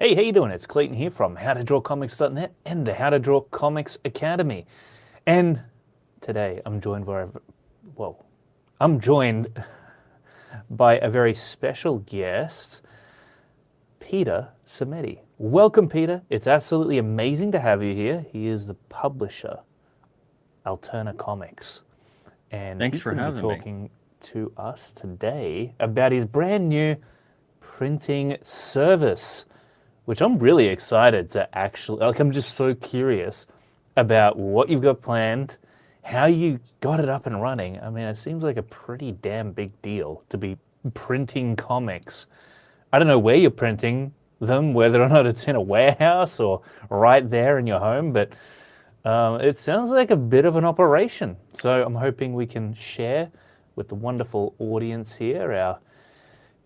Hey, how you doing? It's Clayton here from howtodrawcomics.net and the How to Draw Comics Academy. And today I'm joined by a very special guest, Peter Simeti. Welcome, Peter. It's absolutely amazing to have you here. He is the publisher, Alterna Comics. And Thanks he's for going to be having me. talking to us today about his brand new printing service, which I'm really excited to I'm just so curious about what you've got planned, how you got it up and running. I mean, it seems like a pretty damn big deal to be printing comics. I don't know where you're printing them, whether or not it's in a warehouse or right there in your home, but it sounds like a bit of an operation. So I'm hoping we can share with the wonderful audience here, our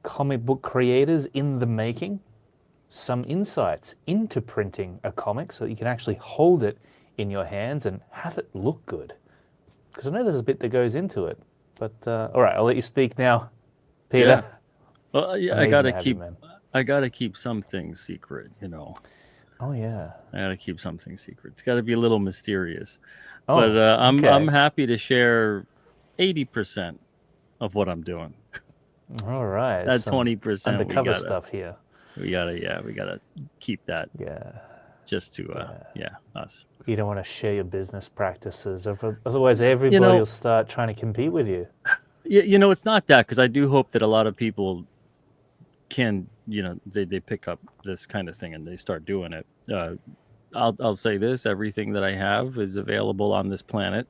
comic book creators in the making, some insights into printing a comic so that you can actually hold it in your hands and have it look good. Because I know there's a bit that goes into it. But all right, I'll let you speak now, Yeah. Peter. Well, yeah, Amazing to have you, man. I gotta keep some things secret, Oh yeah. I gotta keep something secret. It's gotta be a little mysterious. But Oh, I'm okay. happy to share 80% of what I'm doing. All right. That Some 20% undercover stuff here. we gotta keep that Yeah. just to Yeah. us. You don't want to share your business practices, otherwise You everybody will know, start trying to compete with you. it's not that, because I do hope that a lot of people can, they pick up this kind of thing and they start doing it. I'll say this: everything that I have is available on this planet.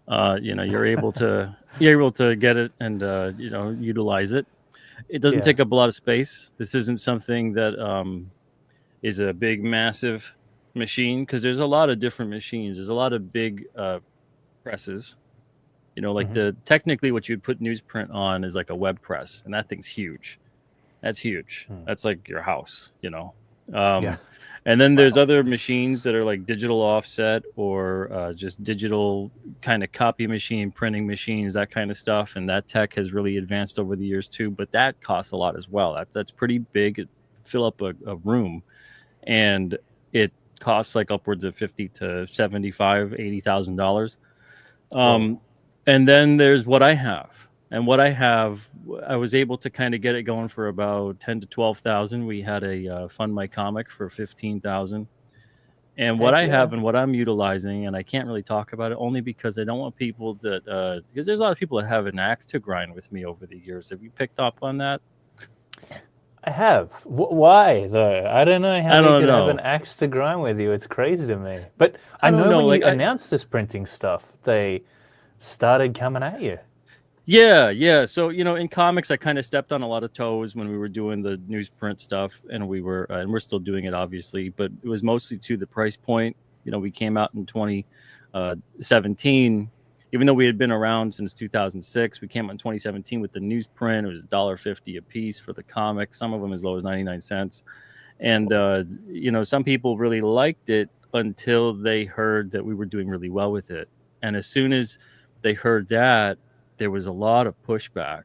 You're able to get it and utilize it. It doesn't Yeah. take up a lot of space. This isn't something that is a big, massive machine, because there's a lot of different machines. There's a lot of big presses. Like Mm-hmm. the technically what you'd put newsprint on is like a web press, and that thing's huge. That's huge. That's like your house. Yeah. Um, and then there's Wow. other machines that are like digital offset, or just digital kind of copy machine, printing machines, that kind of stuff. And that tech has really advanced over the years too. But that costs a lot as well. That's pretty big. It fill up a room, and it costs like upwards of 50 to 75, $80,000. Whoa. Um, and then there's what I have. And what I have, I was able to kind of get it going for about 10 to 12,000. We had a fund my comic for 15,000. And what Heck I yeah. have and what I'm utilizing, and I can't really talk about it only because I don't want people that because there's a lot of people that have an axe to grind with me over the years. Have you picked up on that? I have. Why though? I don't know how I they don't could have an know. axe to grind with you. It's crazy to me. But I I don't know know. when you Like announced this printing stuff, they started coming at you. yeah. So, in comics, I kind of stepped on a lot of toes when we were doing the newsprint stuff, and we're still doing it, obviously, but it was mostly to the price point. We came out in 2017, even though we had been around since 2006. We came out in 2017 with the newsprint. It was $1.50 a piece for the comic, some of them as low as 99 cents. And, some people really liked it until they heard that we were doing really well with it. And as soon as they heard that, there was a lot of pushback.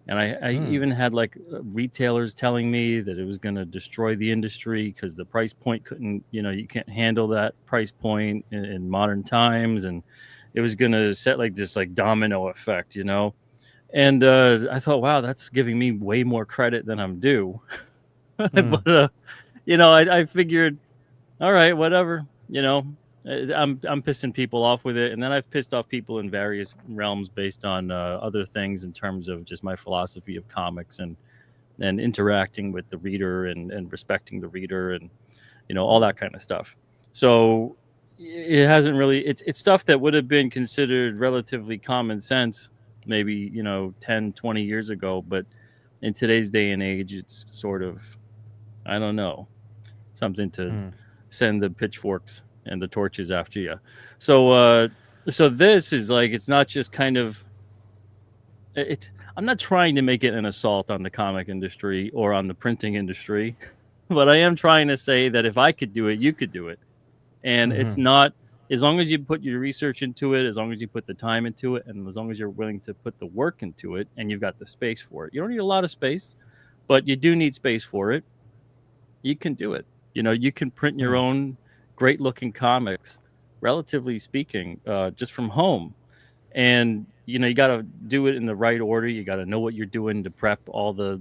And I even had like retailers telling me that it was going to destroy the industry because the price point couldn't, you can't handle that price point in modern times. And it was going to set like this like domino effect. And I thought, wow, that's giving me way more credit than I'm due. But I figured, all right, whatever. I'm pissing people off with it, and then I've pissed off people in various realms based on other things in terms of just my philosophy of comics and interacting with the reader and respecting the reader and all that kind of stuff. So it hasn't really. It's stuff that would have been considered relatively common sense maybe 10, 20 years ago, but in today's day and age, it's sort of, I don't know, something to send the pitchforks and the torches after you. So so this is like, it's not just kind of it's I'm not trying to make it an assault on the comic industry or on the printing industry, but I am trying to say that if I could do it, you could do it. And it's not, as long as you put your research into it, as long as you put the time into it, and as long as you're willing to put the work into it and you've got the space for it. You don't need a lot of space, but you do need space for it. you can do it. You can print your own great looking comics, relatively speaking, just from home. And you got to do it in the right order. You got to know what you're doing to prep all the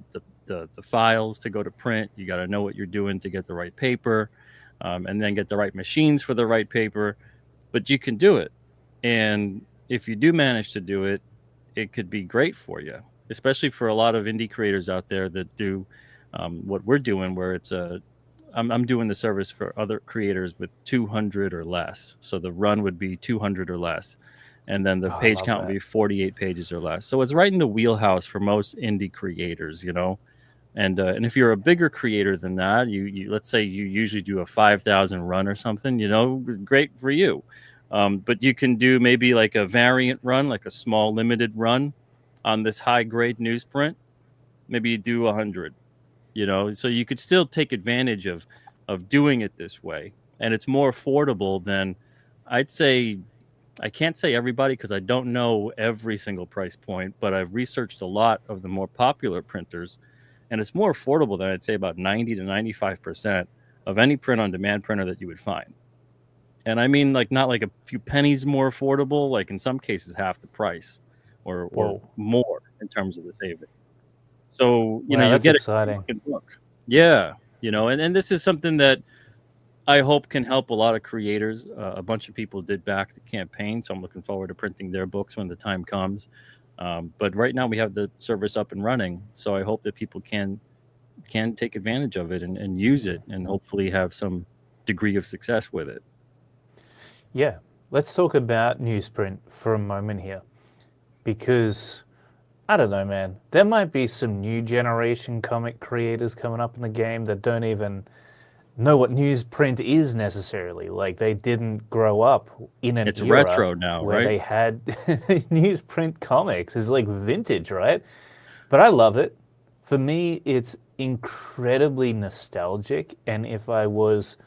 files to go to print. You got to know what you're doing to get the right paper, and then get the right machines for the right paper. But you can do it. And if you do manage to do it, it could be great for you, especially for a lot of indie creators out there that do what we're doing, where I'm doing the service for other creators with 200 or less. So the run would be 200 or less. And then the Oh, I page love count would that. be 48 pages or less. So it's right in the wheelhouse for most indie creators, And if you're a bigger creator than that, you let's say you usually do a 5,000 run or something, great for you. But you can do maybe like a variant run, like a small limited run on this high grade newsprint. Maybe you do 100, so you could still take advantage of doing it this way. And it's more affordable than, I'd say, I can't say everybody because I don't know every single price point, but I've researched a lot of the more popular printers, and it's more affordable than, I'd say, about 90 to 95% of any print on demand printer that you would find. And I mean, like, not like a few pennies more affordable, like in some cases half the price or Whoa. more in terms of the saving. So, Wow, you'll that's get a exciting. good look. Yeah. And this is something that I hope can help a lot of creators. A bunch of people did back the campaign, so I'm looking forward to printing their books when the time comes. But right now we have the service up and running, so I hope that people can take advantage of it and use it, and hopefully have some degree of success with it. Yeah, let's talk about newsprint for a moment here, because I don't know, man. There might be some new generation comic creators coming up in the game that don't even know what newsprint is necessarily. Like, they didn't grow up in an It's era retro now, where right? they had newsprint comics. It's like vintage, right? But I love it. For me, it's incredibly nostalgic. And if I was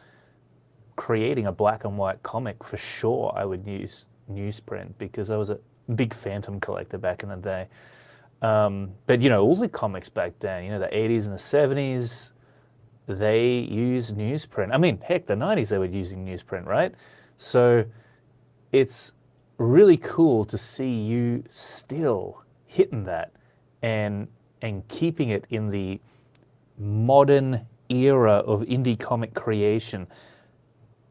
creating a black and white comic, for sure I would use newsprint, because I was a big Phantom collector back in the day. But all the comics back then, the 80s and the 70s, they used newsprint. I mean, heck, the 90s they were using newsprint, right? So it's really cool to see you still hitting that and keeping it in the modern era of indie comic creation.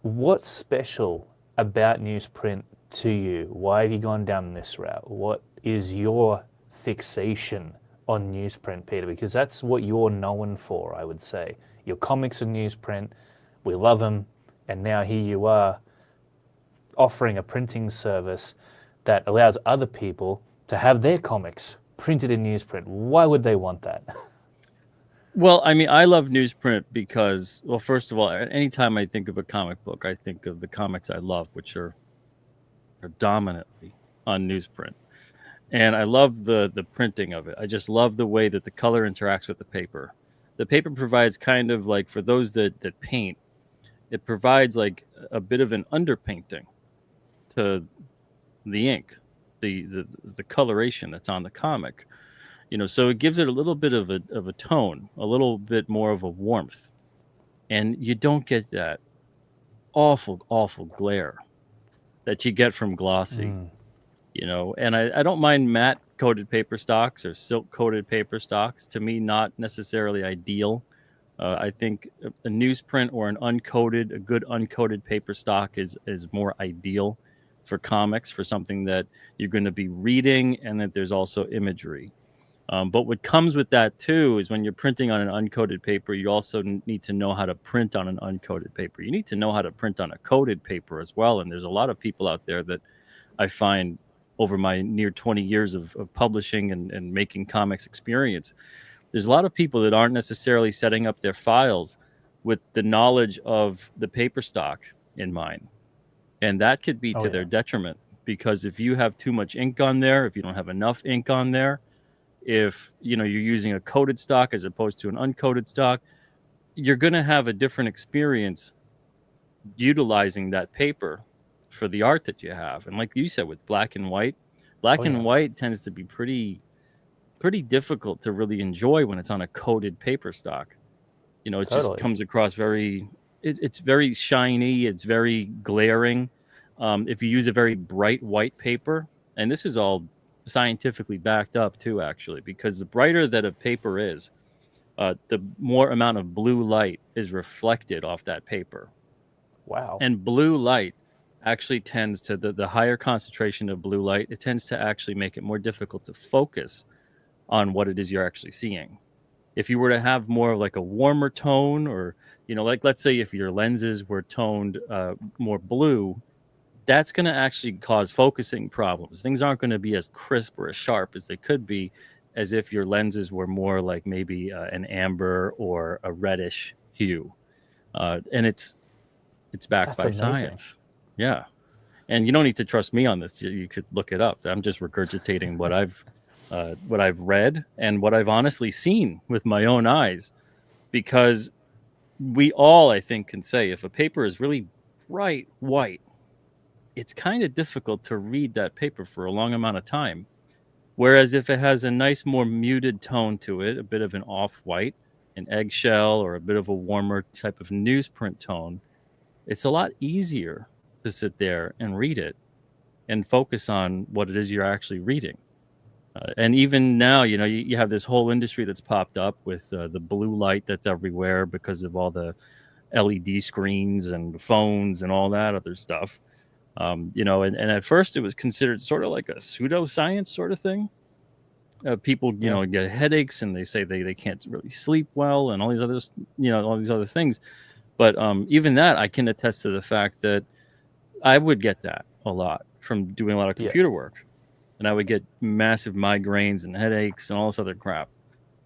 What's special about newsprint to you? Why have you gone down this route? What is your fixation on newsprint, Peter? Because that's what you're known for, I would say. Your comics are newsprint, we love them, and now here you are offering a printing service that allows other people to have their comics printed in newsprint. Why would they want that? Well, I mean, I love newsprint because, well, first of all, anytime I think of a comic book, I think of the comics I love, which are dominantly on newsprint. And I love the printing of it. I just love the way that the color interacts with the paper. The paper provides kind of like, for those that paint, it provides like a bit of an underpainting to the ink, the coloration that's on the comic. So it gives it a little bit of a tone, a little bit more of a warmth. And you don't get that awful glare that you get from glossy. And I don't mind matte coated paper stocks or silk coated paper stocks. To me, not necessarily ideal. I think a newsprint or a good uncoated paper stock is more ideal for comics, for something that you're going to be reading, and that there's also imagery. But what comes with that too is when you're printing on an uncoated paper, you also need to know how to print on an uncoated paper. You need to know how to print on a coated paper as well. And there's a lot of people out there that I find, over my near 20 years of publishing and making comics experience, there's a lot of people that aren't necessarily setting up their files with the knowledge of the paper stock in mind. And that could be Oh, to yeah. their detriment, because if you have too much ink on there, if you don't have enough ink on there, if you're using a coated stock as opposed to an uncoated stock, you're going to have a different experience utilizing that paper for the art that you have. And like you said, with black and white Oh, yeah. tends to be pretty difficult to really enjoy when it's on a coated paper stock. You know, it just Totally. comes across very, it's very shiny. It's very glaring. If you use a very bright white paper, and this is all scientifically backed up too, actually, because the brighter that a paper is, the more amount of blue light is reflected off that paper. Wow. And blue light actually tends to, the higher concentration of blue light, it tends to actually make it more difficult to focus on what it is you're actually seeing. If you were to have more of like a warmer tone, or, you know, like let's say if your lenses were toned more blue, that's going to actually cause focusing problems. Things aren't going to be as crisp or as sharp as they could be, as if your lenses were more like maybe an amber or a reddish hue. And it's backed That's by amazing. science. Yeah. And you don't need to trust me on this. You could look it up. I'm just regurgitating what I've read and what I've honestly seen with my own eyes, because we all, I think, can say if a paper is really bright white, it's kind of difficult to read that paper for a long amount of time. Whereas if it has a nice, more muted tone to it, a bit of an off-white, an eggshell, or a bit of a warmer type of newsprint tone, it's a lot easier to sit there and read it and focus on what it is you're actually reading. And even now, you know, you have this whole industry that's popped up with the blue light that's everywhere because of all the LED screens and phones and all that other stuff. You know, and at first it was considered sort of like a pseudoscience sort of thing. People, you know, get headaches and they say they can't really sleep well and all these other, you know, all these other things. But even that, I can attest to the fact that I would get that a lot from doing a lot of computer work. And I would get massive migraines and headaches and all this other crap.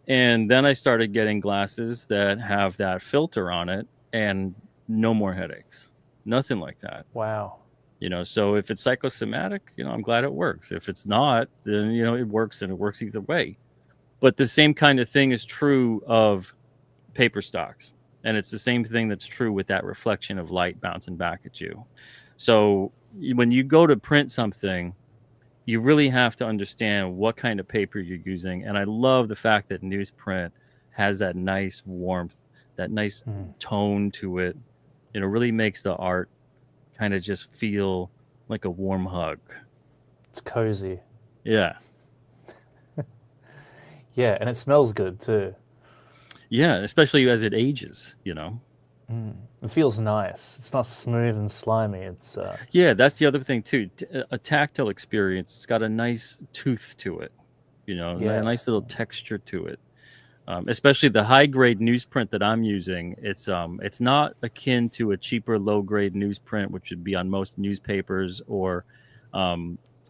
And then I started getting glasses that have that filter on it and no more headaches. Nothing like that. Wow. You know, so if it's psychosomatic, you know, I'm glad it works. If it's not, then, you know, it works, and it works either way. But the same kind of thing is true of paper stocks. And it's the same thing that's true with that reflection of light bouncing back at you. So when you go to print something, you really have to understand what kind of paper you're using. And I love the fact that newsprint has that nice warmth, that nice tone to it. You know, really makes the art kind of just feel like a warm hug. It's cozy. Yeah. Yeah, and it smells good too. Yeah, especially as it ages, you know. It feels nice. It's not smooth and slimy. It's Yeah, that's the other thing too. A tactile experience. It's got a nice tooth to it, you know, a nice little texture to it. Especially the high grade newsprint that I'm using. It's not akin to a cheaper low grade newsprint, which would be on most newspapers, or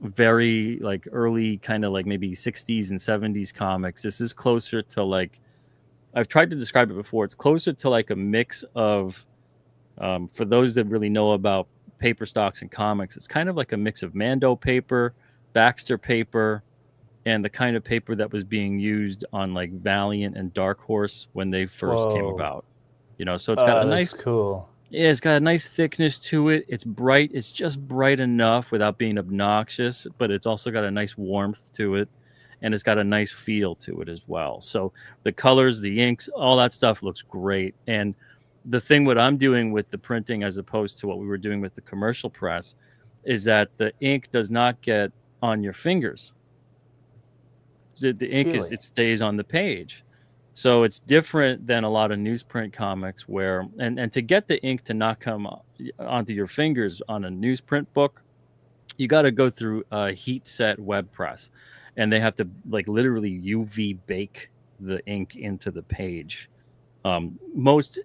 very like early kind of like maybe 60s and 70s comics. This is closer to like, I've tried to describe it before. It's closer to like a mix of, for those that really know about paper stocks and comics, it's kind of like a mix of Mando paper, Baxter paper, and the kind of paper that was being used on like Valiant and Dark Horse when they first came about. You know, so it's got a nice, cool. Yeah, it's got a nice thickness to it. It's bright. It's just bright enough without being obnoxious, but it's also got a nice warmth to it, and it's got a nice feel to it as well. So the colors, the inks, all that stuff looks great. And the thing what I'm doing with the printing as opposed to what we were doing with the commercial press is that the ink does not get on your fingers. The ink Really? it stays on the page. So it's different than a lot of newsprint comics where, and to get the ink to not come onto your fingers on a newsprint book, you got to go through a heat set web press, and they have to like literally UV bake the ink into the page. Most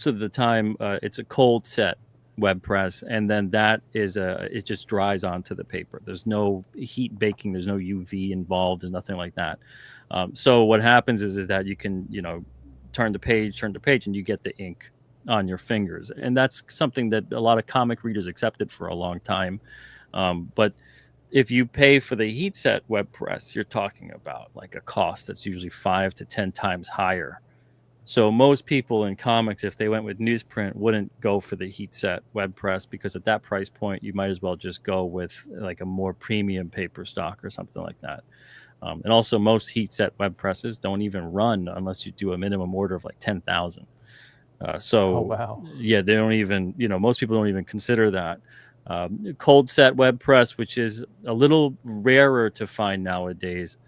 of the time, it's a cold set web press, and then that is it just dries onto the paper. There's no heat baking, there's no UV involved, there's nothing like that. So what happens is that you can, you know, turn the page, and you get the ink on your fingers, and that's something that a lot of comic readers accepted for a long time. But if you pay for the heat set web press, you're talking about like a cost that's usually 5 to 10 times higher. So most people in comics, if they went with newsprint, wouldn't go for the heat set web press, because at that price point, you might as well just go with like a more premium paper stock or something like that. And also, most heat set web presses don't even run unless you do a minimum order of like 10,000. Oh, So wow. yeah, they don't even, most people don't even consider that. Cold set web press, which is a little rarer to find nowadays.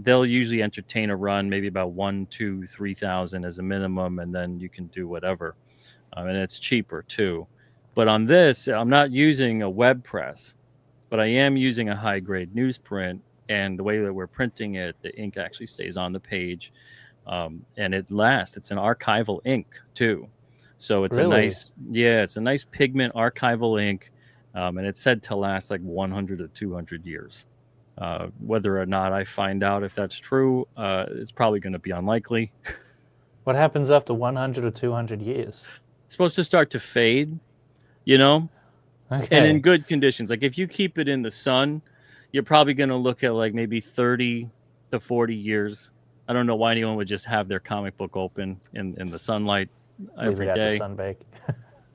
They'll usually entertain a run, maybe about 1, 2, 3,000 as a minimum, and then you can do whatever. And it's cheaper too. But on this, I'm not using a web press, but I am using a high grade newsprint. And the way that we're printing it, the ink actually stays on the page, and it lasts. It's an archival ink too, so it's Really? it's a nice pigment archival ink, and it's said to last like 100 to 200 years. Whether or not I find out if that's true, it's probably going to be unlikely. What happens after 100 or 200 years? It's supposed to start to fade, you know, and in Okay. good conditions. Like if you keep it in the sun, you're probably going to look at like maybe 30 to 40 years. I don't know why anyone would just have their comic book open in the sunlight Leave every it out to day. sunbake.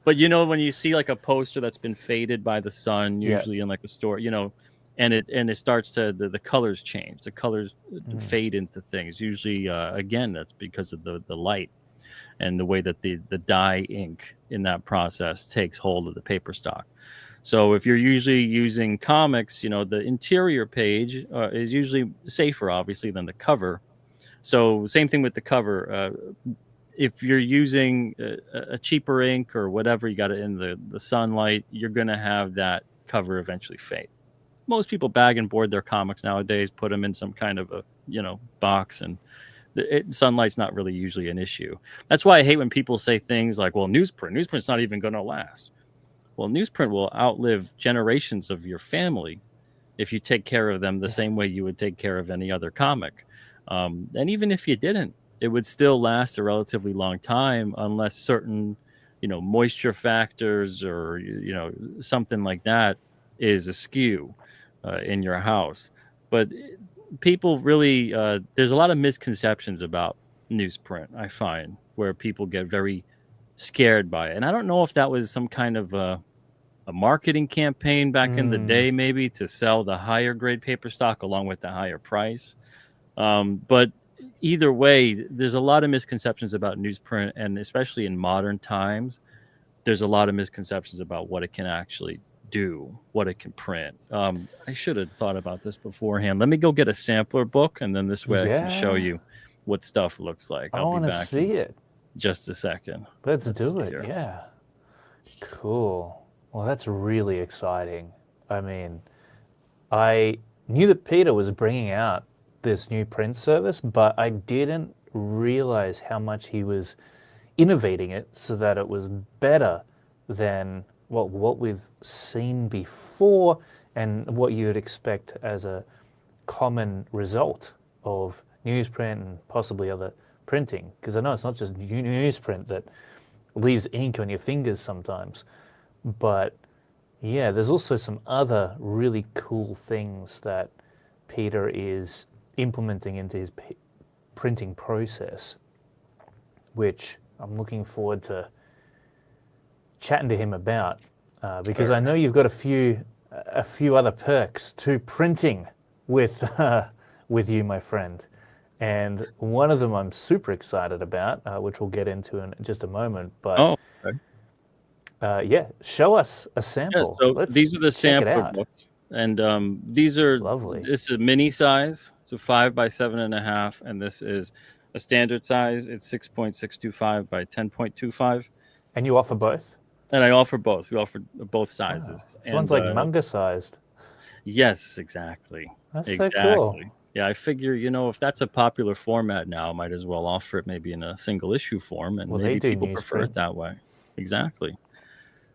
But when you see like a poster that's been faded by the sun, Yeah. usually in like a store, and it starts to the colors change, the colors fade into things. Usually, again, that's because of the light and the way that the dye ink in that process takes hold of the paper stock. So if you're usually using comics, the interior page is usually safer, obviously, than the cover. So same thing with the cover. If you're using a cheaper ink or whatever, you got it in the sunlight, you're going to have that cover eventually fade. Most people bag and board their comics nowadays, put them in some kind of a box, and sunlight's not really usually an issue. That's why I hate when people say things like, well, newsprint's not even going to last. Well, newsprint will outlive generations of your family if you take care of them the same way you would take care of any other comic. And even if you didn't, it would still last a relatively long time unless certain, moisture factors or, something like that is askew in your house. But people really, there's a lot of misconceptions about newsprint, I find, where people get very scared by it. And I don't know if that was some kind of a marketing campaign back in the day, maybe to sell the higher grade paper stock along with the higher price. But either way, there's a lot of misconceptions about newsprint, and especially in modern times, there's a lot of misconceptions about what it can actually do, what it can print. I should have thought about this beforehand. Let me go get a sampler book, and then this way I can show Yeah. you what stuff looks like. I I'll be want to back see in it. just a second. Let's Let's do see it. here. Yeah. Cool. Well, that's really exciting. I mean, I knew that Peter was bringing out this new print service, but I didn't realize how much he was innovating it so that it was better than what we've seen before and what you would expect as a common result of newsprint and possibly other printing. Because I know it's not just newsprint that leaves ink on your fingers sometimes, but yeah, there's also some other really cool things that Peter is implementing into his printing process, which I'm looking forward to chatting to him about, because I know you've got a few other perks to printing with you, my friend. And one of them I'm super excited about, which we'll get into in just a moment. But Oh, okay. yeah, show us a Yeah, sample. so Let's these are the check it sampler out. books, and these are Lovely. this is a mini size. It's a 5 by 7.5, and this is a standard size. It's 6.625 by 10.25, And you offer both? and I offer both. We offer both sizes. This one's like manga sized. Yes, exactly. That's so cool. Exactly. Yeah, I figure, if that's a popular format now, I might as well offer it maybe in a single issue form, and Well, they maybe do people prefer it newsprint. that way. Exactly.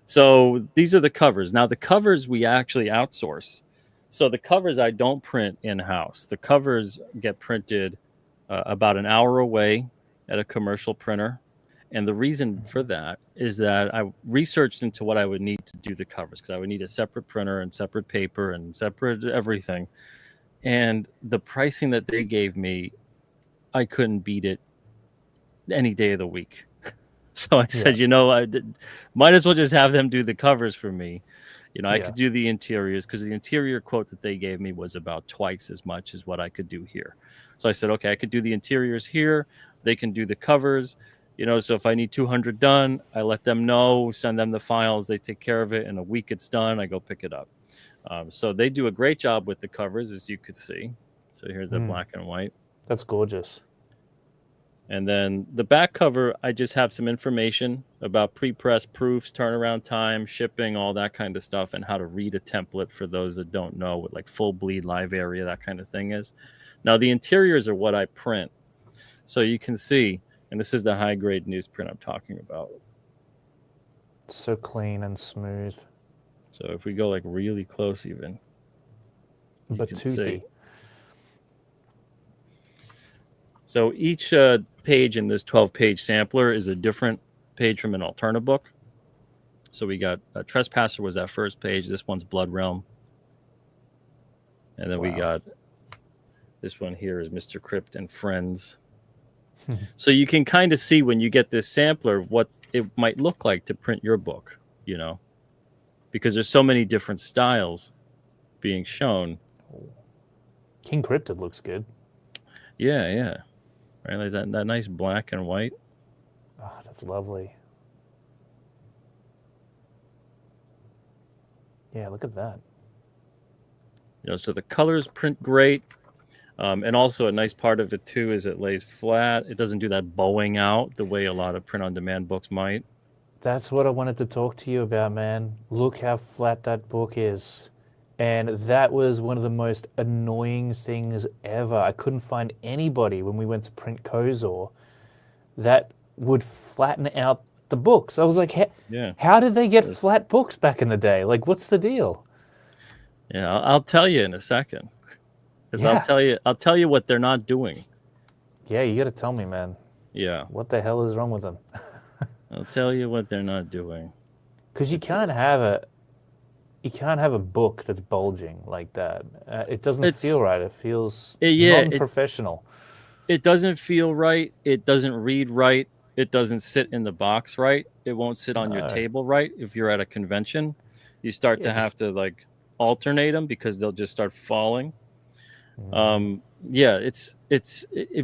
So these are the covers. Now, the covers we actually outsource. So the covers I don't print in-house. The covers get printed about an hour away at a commercial printer. And the reason for that is that I researched into what I would need to do the covers, because I would need a separate printer and separate paper and separate everything. And the pricing that they gave me, I couldn't beat it any day of the week. So I said, I might as well just have them do the covers for me. I Yeah. could do the interiors because the interior quote that they gave me was about twice as much as what I could do here. So I said, okay, I could do the interiors here. They can do the covers. So if I need 200 done, I let them know, send them the files. They take care of it. In a week, it's done. I go pick it up. So they do a great job with the covers, as you could see. So here's the black and white. That's gorgeous. And then the back cover, I just have some information about pre-press proofs, turnaround time, shipping, all that kind of stuff, and how to read a template for those that don't know what like full bleed, live area, that kind of thing is. Now, the interiors are what I print. So you can see, and this is the high-grade newsprint I'm talking about. So clean and smooth. So if we go like really close even. But toothy. See. So each page in this 12-page sampler is a different page from an Alterna book. So we got Trespasser was that first page. This one's Blood Realm. And then we got this one here is Mr. Crypt and Friends. So you can kind of see when you get this sampler what it might look like to print your book, because there's so many different styles being shown. King Cryptid looks good. Yeah. Right, like that nice black and white. Oh, that's lovely. Yeah, look at that. So the colors print great. And also a nice part of it too is it lays flat. It doesn't do that bowing out the way a lot of print-on-demand books might. That's what I wanted to talk to you about, man. Look how flat that book is. And that was one of the most annoying things ever. I couldn't find anybody when we went to print Kozor that would flatten out the books. I was like, how did they get flat books back in the day? Like, what's the deal? Yeah, I'll tell you in a second. Because I'll tell you what they're not doing. Yeah, you got to tell me, man. Yeah. What the hell is wrong with them? I'll tell you what they're not doing. Because you can't have a book that's bulging like that. It doesn't feel right. It feels non-professional. It doesn't feel right. It doesn't read right. It doesn't sit in the box right. It won't sit on your table right. If you're at a convention, you start to have to like alternate them because they'll just start falling. It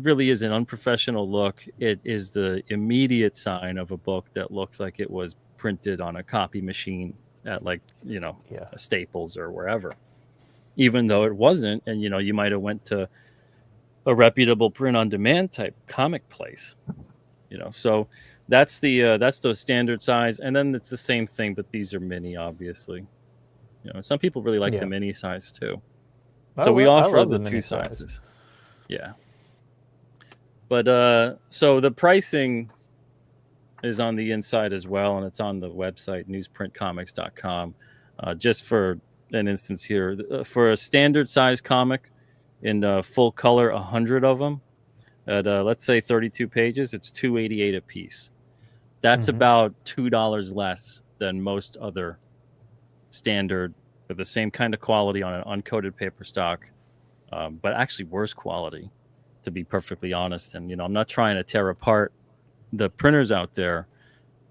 really is an unprofessional look. It is the immediate sign of a book that looks like it was printed on a copy machine at a Staples or wherever, even though it wasn't. And you might have went to a reputable print-on-demand type comic place. So that's those standard size, and then it's the same thing, but these are mini, obviously. Some people really like the mini size too. So we offer the two sizes. Yeah. But so the pricing is on the inside as well, and it's on the website, newsprintcomics.com. Just for an instance here, for a standard size comic in full color, 100 of them, at let's say 32 pages, it's $2.88 a piece. That's about $2 less than most other standard with the same kind of quality on an uncoated paper stock, but actually worse quality, to be perfectly honest. And I'm not trying to tear apart the printers out there,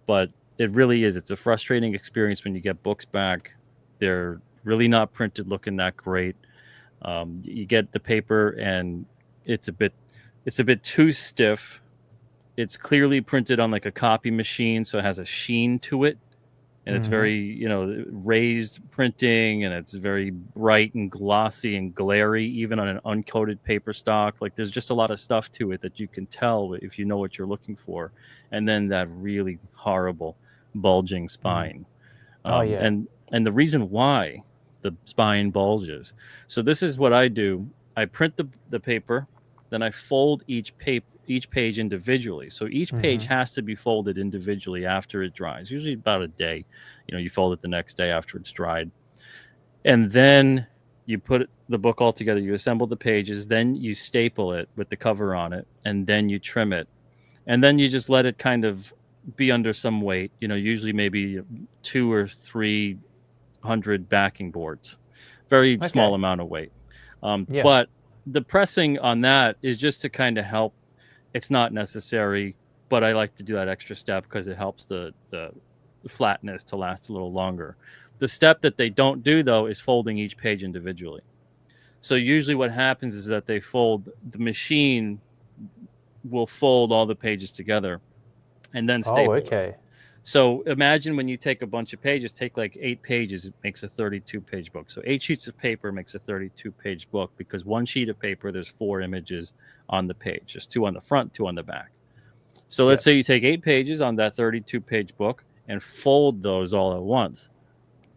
but it really is. It's a frustrating experience when you get books back. They're really not printed looking that great. You get the paper and it's a bit too stiff. It's clearly printed on like a copy machine, so it has a sheen to it. And it's very, raised printing, and it's very bright and glossy and glary, even on an uncoated paper stock. Like there's just a lot of stuff to it that you can tell if you know what you're looking for. And then that really horrible bulging spine. And the reason why the spine bulges. So this is what I do. I print the paper, then I fold each page individually. So each page has to be folded individually after it dries, usually about a day. You fold it the next day after it's dried. And then you put the book all together, you assemble the pages, then you staple it with the cover on it, and then you trim it. And then you just let it kind of be under some weight, usually maybe 200 or 300 backing boards. Very small amount of weight. But the pressing on that is just to kind of help. It's not necessary, but I like to do that extra step because it helps the flatness to last a little longer. The step that they don't do, though, is folding each page individually. So usually what happens is that the machine will fold all the pages together and then staple it. okay. So imagine when you take a bunch of pages, take like 8 pages, it makes a 32-page book. So 8 sheets of paper makes a 32-page book, because one sheet of paper, there's 4 images on the page. There's 2 on the front, 2 on the back. So let's say you take 8 pages on that 32-page book and fold those all at once.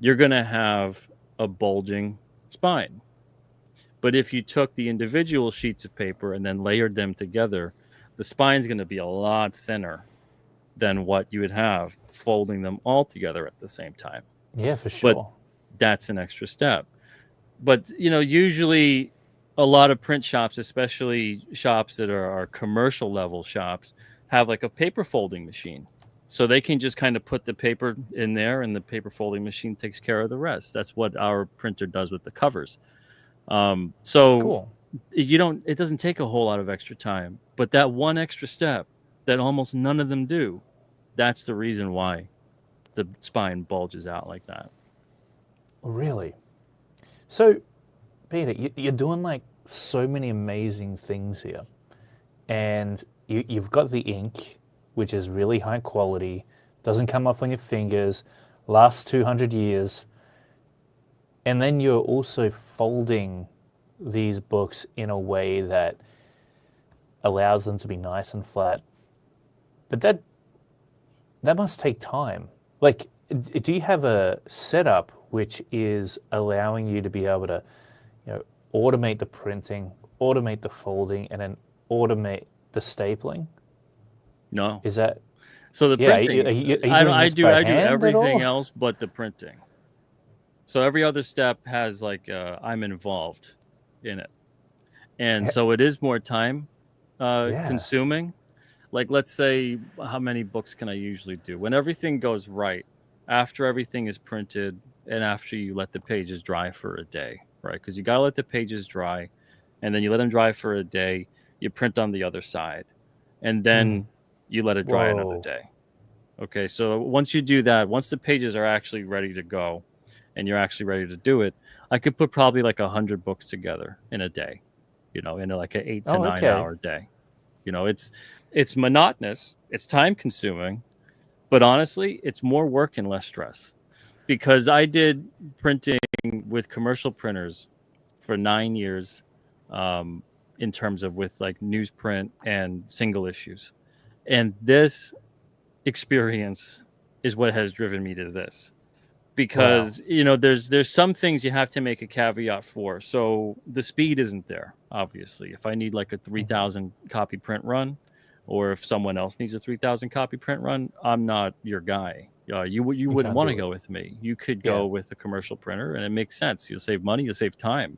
You're going to have a bulging spine. But if you took the individual sheets of paper and then layered them together, the spine's going to be a lot thinner than what you would have folding them all together at the same time. Yeah, for sure. But that's an extra step. But, usually a lot of print shops, especially shops that are commercial level shops, have like a paper folding machine. So they can just kind of put the paper in there and the paper folding machine takes care of the rest. That's what our printer does with the covers. So cool. It doesn't take a whole lot of extra time, but that one extra step that almost none of them do, that's the reason why the spine bulges out like that. Really? So, Peter, you're doing like so many amazing things here. And you've got the ink, which is really high quality, doesn't come off on your fingers, lasts 200 years. And then you're also folding these books in a way that allows them to be nice and flat. But that must take time. Like, do you have a setup which is allowing you to be able to, automate the printing, automate the folding, and then automate the stapling? No. Is that so? The printing, are you I do hand everything else but the printing. So every other step has like I'm involved in it, and so it is more time consuming. Like, let's say, how many books can I usually do? When everything goes right, after everything is printed and after you let the pages dry for a day, right? Because you got to let the pages dry, and then you let them dry for a day, you print on the other side, and then you let it dry another day. Okay, so once you do that, once the pages are actually ready to go and you're actually ready to do it, I could put probably like 100 books together in a day, in like an 8 to 9 hour day. It's monotonous, it's time consuming, but honestly, it's more work and less stress, because I did printing with commercial printers for 9 years, in terms of with like newsprint and single issues. And this experience is what has driven me to this, because there's some things you have to make a caveat for. So the speed isn't there, obviously. If I need like a 3,000 copy print run, or if someone else needs a 3,000 copy print run, I'm not your guy. You wouldn't want to go with me. You could go with a commercial printer, and it makes sense. You'll save money, you'll save time.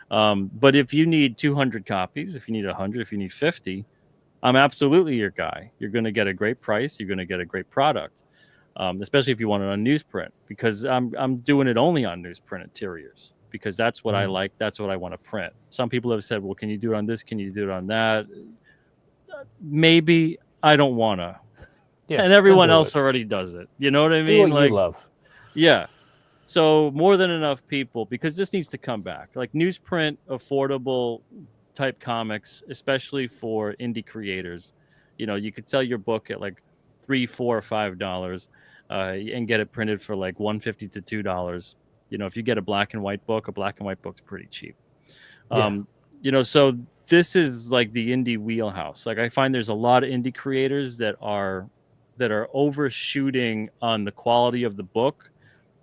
But if you need 200 copies, if you need 100, if you need 50, I'm absolutely your guy. You're going to get a great price. You're going to get a great product, especially if you want it on newsprint, because I'm doing it only on newsprint interiors, because that's what I like. That's what I want to print. Some people have said, well, can you do it on this? Can you do it on that? Maybe. I don't want to. Yeah, and everyone else already does it. You know what I mean? Do what you love. Yeah. So more than enough people, because this needs to come back. Like newsprint, affordable type comics, especially for indie creators. You could sell your book at like $3, $4, or $5, and get it printed for like $1.50 to $2. If you get a black and white book's pretty cheap. So this is like the indie wheelhouse. Like I find there's a lot of indie creators that are overshooting on the quality of the book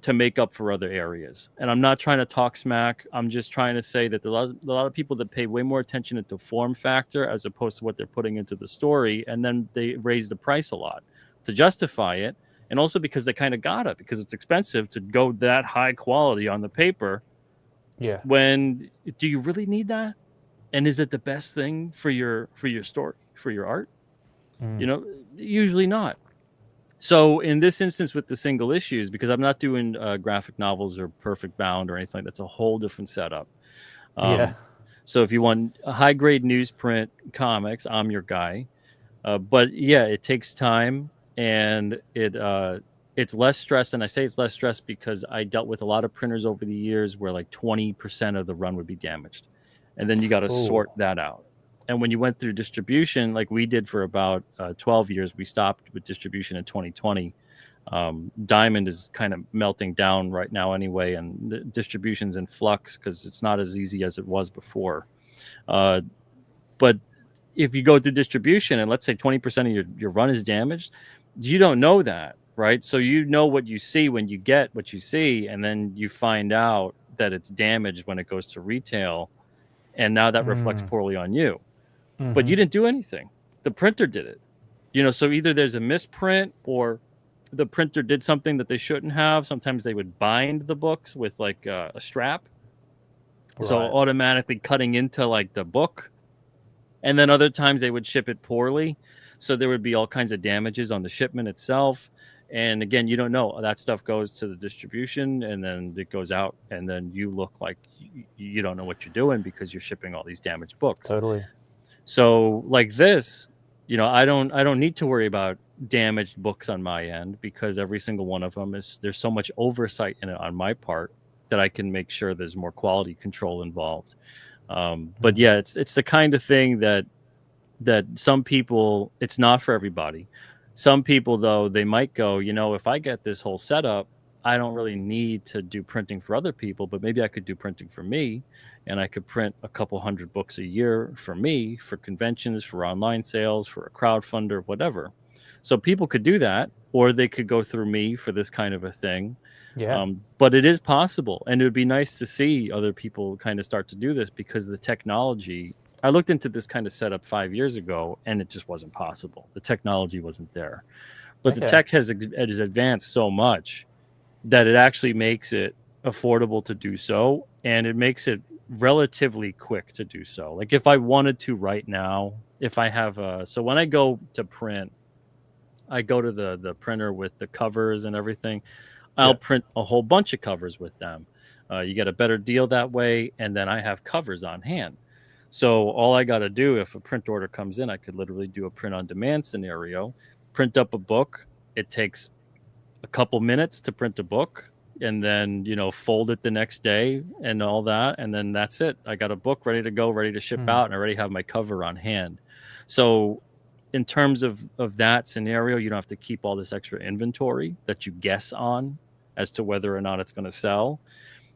to make up for other areas. And I'm not trying to talk smack. I'm just trying to say that there are a lot of people that pay way more attention to form factor as opposed to what they're putting into the story. And then they raise the price a lot to justify it. And also because they kind of got it, because it's expensive to go that high quality on the paper. Yeah. When do you really need that? And is it the best thing for your story, for your art? Usually not. So in this instance with the single issues, because I'm not doing graphic novels or perfect bound or anything like that, that's a whole different setup. So if you want a high grade newsprint comics, I'm your guy. But yeah, it takes time, and it's less stress. And I say it's less stress because I dealt with a lot of printers over the years where like 20% of the run would be damaged. And then you got to Oh, sort that out. And when you went through distribution, like we did for about 12 years, we stopped with distribution in 2020. Diamond is kind of melting down right now anyway, and the distribution's in flux because it's not as easy as it was before. Uh, but if you go through distribution and let's say 20% of your run is damaged, you don't know that, right? So you know what you see when you get what you see, and then you find out that it's damaged when it goes to retail, and now that reflects poorly on you. But you didn't do anything. The printer did it. So either there's a misprint or the printer did something that they shouldn't have. Sometimes they would bind the books with like a strap. So right. automatically cutting into like the book. And then other times they would ship it poorly. So there would be all kinds of damages on the shipment itself. And again, you don't know. That stuff goes to the distribution and then it goes out. And then you look like you don't know what you're doing because you're shipping all these damaged books. Totally. So like this, I don't need to worry about damaged books on my end because every single one of them there's so much oversight in it on my part that I can make sure there's more quality control involved. But yeah, it's the kind of thing that some people, it's not for everybody. Some people though, they might go, if I get this whole setup, I don't really need to do printing for other people, but maybe I could do printing for me, and I could print a couple hundred books a year for me, for conventions, for online sales, for a crowdfunder, whatever. So people could do that, or they could go through me for this kind of a thing. Yeah. But it is possible, and it would be nice to see other people kind of start to do this because the technology. I looked into this kind of setup 5 years ago, and it just wasn't possible. The technology wasn't there, but the tech has advanced so much that it actually makes it affordable to do so, and it makes it relatively quick to do so. Like if I wanted to right now, if I have so when I go to print, I go to the printer with the covers and everything. I'll print a whole bunch of covers with them. You get a better deal that way, and then I have covers on hand. So all I got to do, if a print order comes in, I could literally do a print on demand scenario, print up a book. It takes a couple minutes to print a book, and then fold it the next day and all that, and then that's it. I got a book ready to go, ready to ship out, and I already have my cover on hand. So in terms of that scenario, you don't have to keep all this extra inventory that you guess on as to whether or not it's going to sell.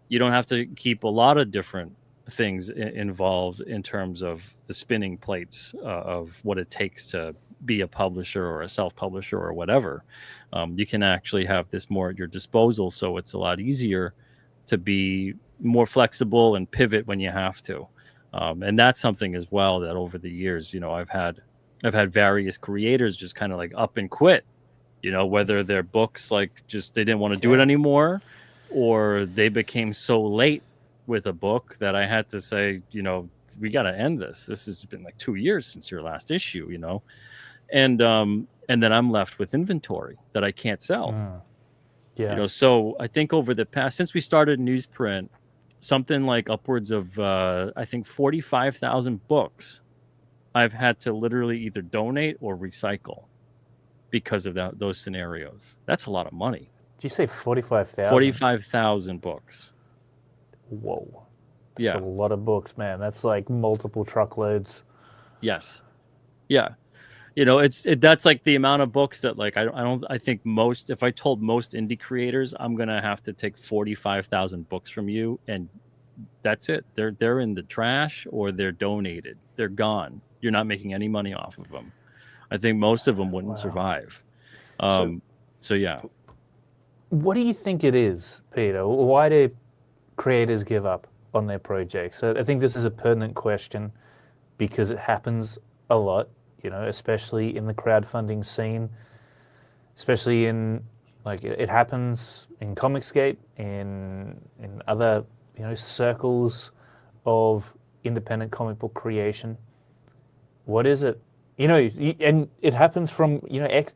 You don't have to keep a lot of different things involved in terms of the spinning plates of what it takes to be a publisher or a self-publisher or whatever. You can actually have this more at your disposal, so it's a lot easier to be more flexible and pivot when you have to. And that's something as well that over the years, I've had various creators just kind of like up and quit, whether their books like just they didn't want to do it anymore, or they became so late with a book that I had to say, we got to end this. This has been like 2 years since your last issue, and then I'm left with inventory that I can't sell. So I think over the past, since we started newsprint, something like upwards of I think 45,000 books I've had to literally either donate or recycle because of those scenarios. That's a lot of money. Did you say 45,000? 45,000 books. Whoa. That's a lot of books, man. That's like multiple truckloads. Yes. Yeah. That's like the amount of books that like I think most, if I told most indie creators I'm gonna have to take 45,000 books from you, and that's it. They're in the trash or they're donated. They're gone. You're not making any money off of them. I think most of them wouldn't survive. So yeah. What do you think it is, Peter? Why do creators give up on their projects? I think this is a pertinent question because it happens a lot, especially in the crowdfunding scene, especially in like it happens in Comicsgate, in other circles of independent comic book creation. What is it? And it happens from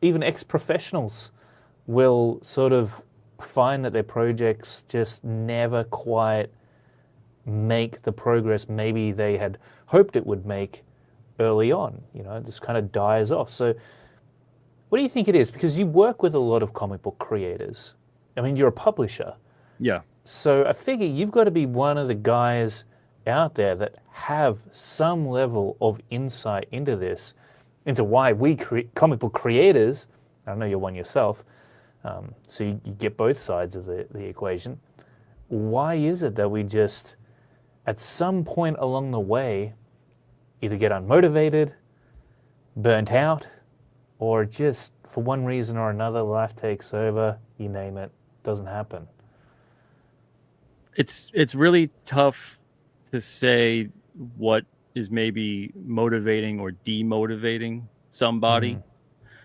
even ex-professionals will sort of find that their projects just never quite make the progress maybe they had hoped it would make early on. It just kind of dies off. So What do you think it is? Because you work with a lot of comic book creators. I mean, you're a publisher. Yeah. So I figure you've got to be one of the guys out there that have some level of insight into this, into why we comic book creators, I know you're one yourself, so you get both sides of the equation. Why is it that we just, at some point along the way, either get unmotivated, burnt out, or just for one reason or another, life takes over, you name it, doesn't happen? It's really tough to say what is maybe motivating or demotivating somebody.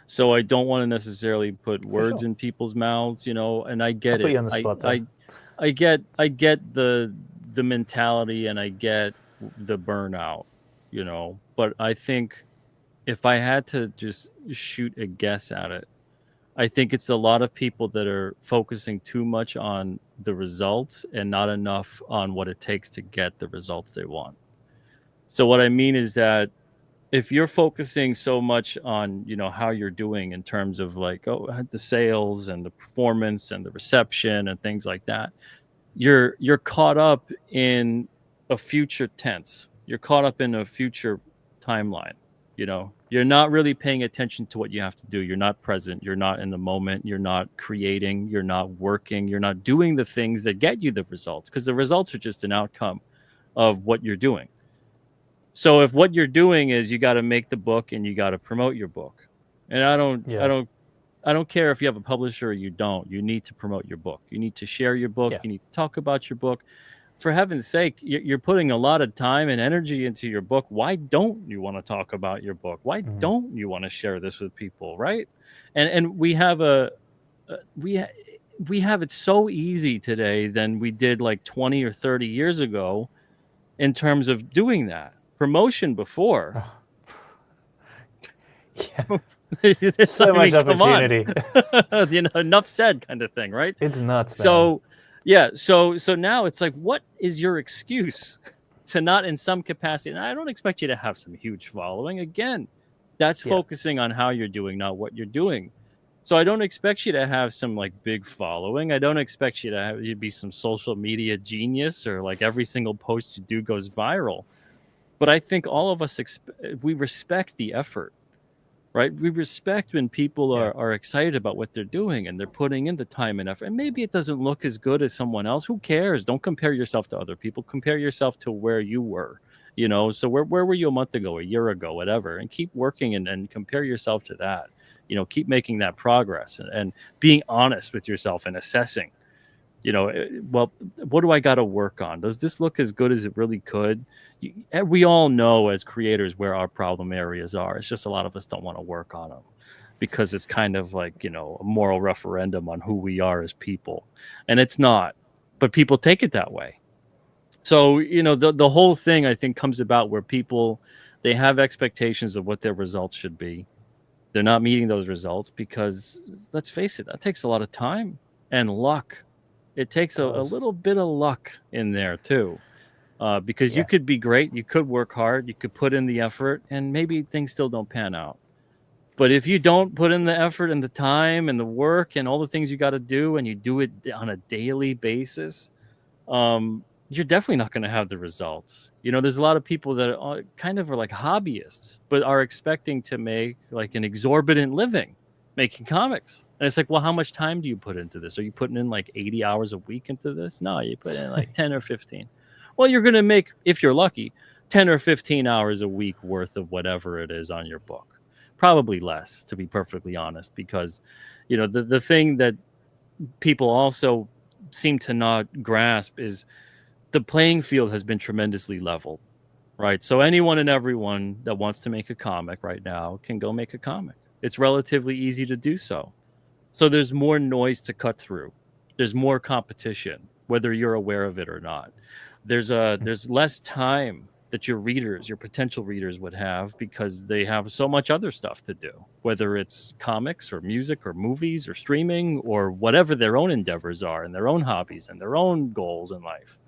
So I don't want to necessarily put words in people's mouths, and I get I'll put it. you on the spot there. I get the mentality, and I get the burnout, but I think if I had to just shoot a guess at it, I think it's a lot of people that are focusing too much on the results and not enough on what it takes to get the results they want. So what I mean is that if you're focusing so much on, how you're doing in terms of like, the sales and the performance and the reception and things like that, you're caught up in a future tense. You're caught up in a future timeline. You're not really paying attention to what you have to do. You're not present. You're not in the moment. You're not creating. You're not working. You're not doing the things that get you the results, because the results are just an outcome of what you're doing. So if what you're doing is you got to make the book and you got to promote your book, and I don't care if you have a publisher or you don't. You need to promote your book. You need to share your book. Yeah. You need to talk about your book. For heaven's sake, you're putting a lot of time and energy into your book. Why don't you want to talk about your book? Why don't you want to share this with people, right? And we have we have it so easy today than we did like 20 or 30 years ago in terms of doing that. Promotion before. So much opportunity. Enough said kind of thing, right? It's nuts, man. So yeah, so now it's like, what is your excuse to not in some capacity? And I don't expect you to have some huge following. Again, that's focusing on how you're doing, not what you're doing. So I don't expect you to have some like big following. I don't expect you to be some social media genius or like every single post you do goes viral. But I think all of us, we respect the effort. Right? We respect when people are excited about what they're doing and they're putting in the time and effort. And maybe it doesn't look as good as someone else. Who cares? Don't compare yourself to other people. Compare yourself to where you were. So where were you a month ago, a year ago, whatever, and keep working and compare yourself to that. Keep making that progress and being honest with yourself and assessing, well, what do I got to work on? Does this look as good as it really could? We all know as creators where our problem areas are. It's just a lot of us don't want to work on them because it's kind of like, a moral referendum on who we are as people. And it's not, but people take it that way. So, the whole thing, I think, comes about where people, they have expectations of what their results should be. They're not meeting those results because, let's face it, that takes a lot of time and luck. It takes a little bit of luck in there too, because you could be great, you could work hard, you could put in the effort, and maybe things still don't pan out. But if you don't put in the effort and the time and the work and all the things you got to do, and you do it on a daily basis, you're definitely not going to have the results. There's a lot of people that are kind of like hobbyists, but are expecting to make like an exorbitant living making comics. And it's like, well, how much time do you put into this? Are you putting in like 80 hours a week into this? No, you put in like 10 or 15. Well, you're going to make, if you're lucky, 10 or 15 hours a week worth of whatever it is on your book. Probably less, to be perfectly honest, because, the thing that people also seem to not grasp is the playing field has been tremendously leveled, right? So anyone and everyone that wants to make a comic right now can go make a comic. It's relatively easy to do so. So there's more noise to cut through. There's more competition, whether you're aware of it or not. There's less time that your potential readers would have because they have so much other stuff to do, whether it's comics or music or movies or streaming or whatever their own endeavors are and their own hobbies and their own goals in life.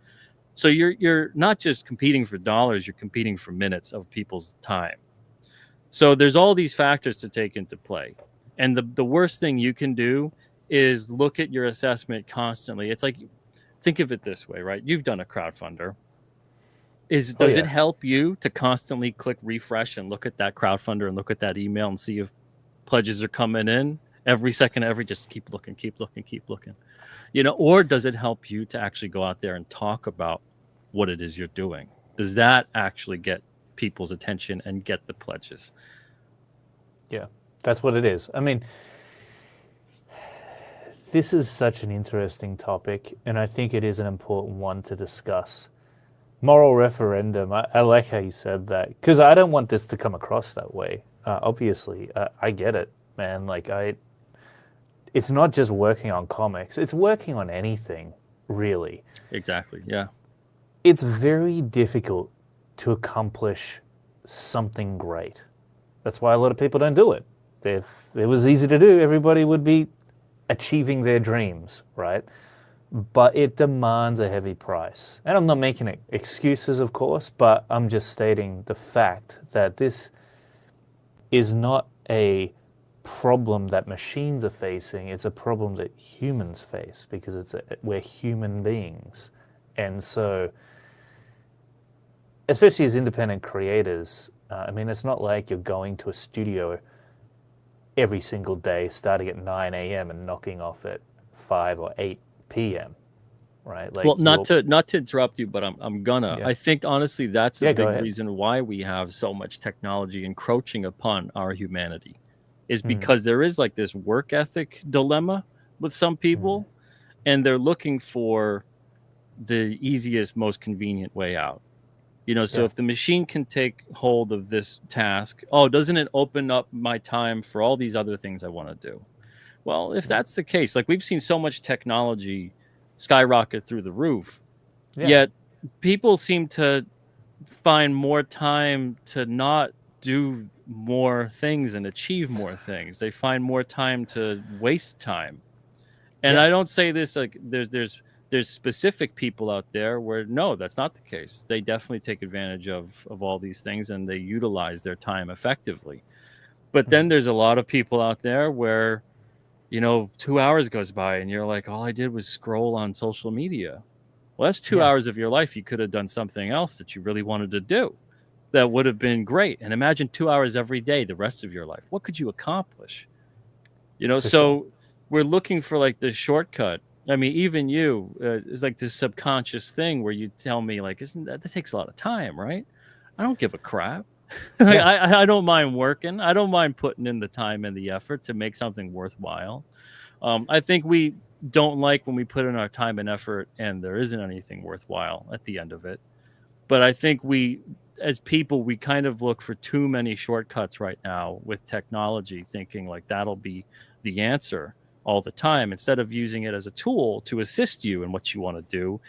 So you're not just competing for dollars, you're competing for minutes of people's time. So there's all these factors to take into play. And the worst thing you can do is look at your assessment constantly. It's like, think of it this way, right? You've done a crowdfunder. Oh Does it yeah. help you to constantly click refresh and look at that crowdfunder and look at that email and see if pledges are coming in every second, just keep looking, keep looking, keep looking, or does it help you to actually go out there and talk about what it is you're doing? Does that actually get people's attention and get the pledges? Yeah, that's what it is. I mean, this is such an interesting topic, and I think it is an important one to discuss. Moral referendum, I like how you said that, because I don't want this to come across that way. Obviously, I get it, man. Like, it's not just working on comics, it's working on anything, really. Exactly, yeah. It's very difficult to accomplish something great. That's why a lot of people don't do it. If it was easy to do, everybody would be achieving their dreams, right? But it demands a heavy price. And I'm not making excuses, of course, but I'm just stating the fact that this is not a problem that machines are facing, it's a problem that humans face, because we're human beings. And so, especially as independent creators, I mean, it's not like you're going to a studio every single day starting at 9 a.m. and knocking off at 5 or 8 p.m., right? Like, well, not to interrupt you, but I'm gonna. Yeah. I think honestly that's a Yeah, go big ahead. reason why we have so much technology encroaching upon our humanity, is because there is like this work ethic dilemma with some people, and they're looking for the easiest, most convenient way out. So Yeah. if the machine can take hold of this task, oh, doesn't it open up my time for all these other things I want to do? Well, if that's the case, like we've seen so much technology skyrocket through the roof, Yeah. yet people seem to find more time to not do more things and achieve more things. They find more time to waste time. And Yeah. I don't say this like there's specific people out there where no, that's not the case. They definitely take advantage of all these things and they utilize their time effectively. But then there's a lot of people out there where 2 hours goes by and you're like, all I did was scroll on social media. Well, that's 2 Yeah. hours of your life. You could have done something else that you really wanted to do that would have been great. And imagine 2 hours every day, the rest of your life. What could you accomplish? For So sure. we're looking for like this shortcut. I mean, even you, it's like this subconscious thing where you tell me like, isn't that takes a lot of time, right? I don't give a crap. Yeah. I don't mind working. I don't mind putting in the time and the effort to make something worthwhile. I think we don't like when we put in our time and effort and there isn't anything worthwhile at the end of it. But I think as people, we kind of look for too many shortcuts right now with technology, thinking like that'll be the answer all the time, instead of using it as a tool to assist you in what you want to do.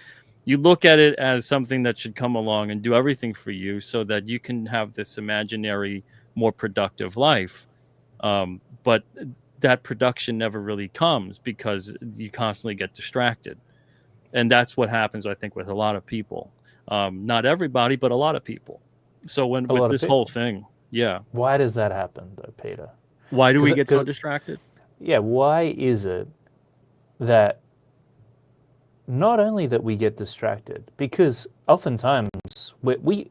You look at it as something that should come along and do everything for you so that you can have this imaginary, more productive life. But that production never really comes because you constantly get distracted. And that's what happens, I think, with a lot of people. Not everybody, but a lot of people. So A with lot of this whole people. thing, yeah. Why does that happen, though, Peter? Why do we get so 'Cause- distracted? yeah, why is it that not only that we get distracted, because oftentimes we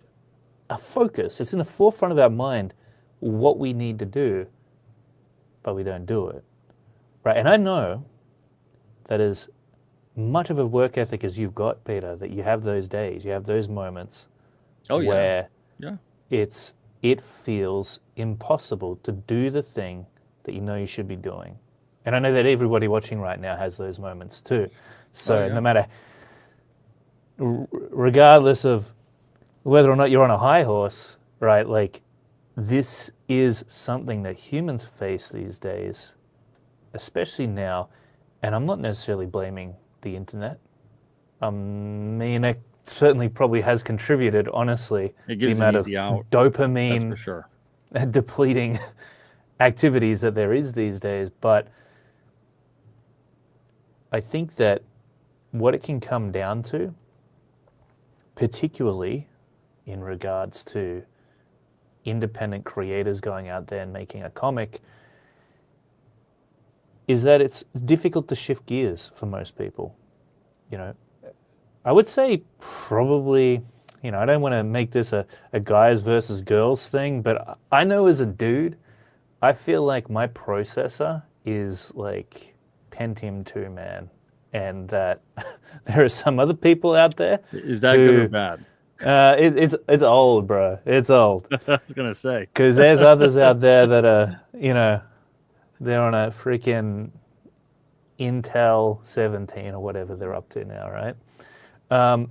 are focused, it's in the forefront of our mind what we need to do, but we don't do it, right? And I know that as much of a work ethic as you've got, Peter, that you have those days, you have those moments Oh yeah, where yeah. it feels impossible to do the thing that you know you should be doing. And I know that everybody watching right now has those moments too. So Oh yeah. no matter, regardless of whether or not you're on a high horse, right? Like, this is something that humans face these days, especially now. And I'm not necessarily blaming the internet. I mean, it certainly probably has contributed, honestly, It the gives an amount of easy out. That's for dopamine sure. depleting activities that there is these days. But I think that what it can come down to, particularly in regards to independent creators going out there and making a comic, is that it's difficult to shift gears for most people. You know, I would say probably, I don't want to make this a guys versus girls thing, but I know as a dude, I feel like my processor is like Pentium 2, man. And that there are some other people out there. Is that good or bad? It's old, bro. It's old. I was gonna say. Because there's others out there that are, they're on a freaking Intel 17 or whatever they're up to now, right?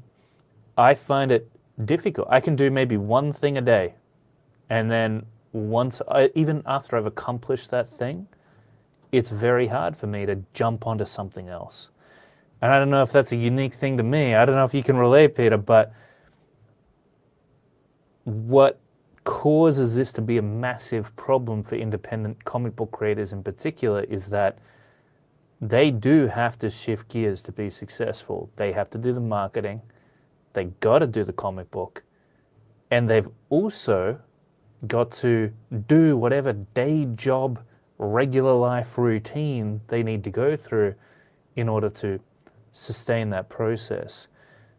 I find it difficult. I can do maybe one thing a day, and then even after I've accomplished that thing, it's very hard for me to jump onto something else. And I don't know if that's a unique thing to me. I don't know if you can relate, Peter, but what causes this to be a massive problem for independent comic book creators in particular is that they do have to shift gears to be successful. They have to do the marketing, they got to do the comic book, and they've also got to do whatever day job, regular life routine they need to go through in order to sustain that process.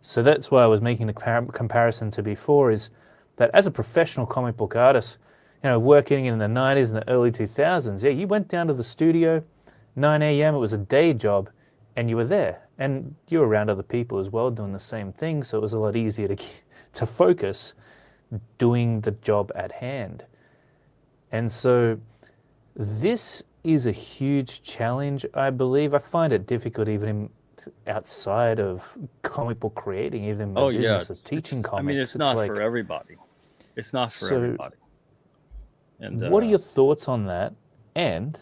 So that's why I was making the comparison to before, is that as a professional comic book artist, working in the 90s and the early 2000s, yeah, you went down to the studio, 9 a.m., it was a day job, and you were there. And you were around other people as well doing the same thing, so it was a lot easier to focus doing the job at hand. And so this is a huge challenge, I believe. I find it difficult even outside of comic book creating, even in my business of teaching comics. I mean, it's not for everybody. It's not for everybody. And what are your thoughts on that? And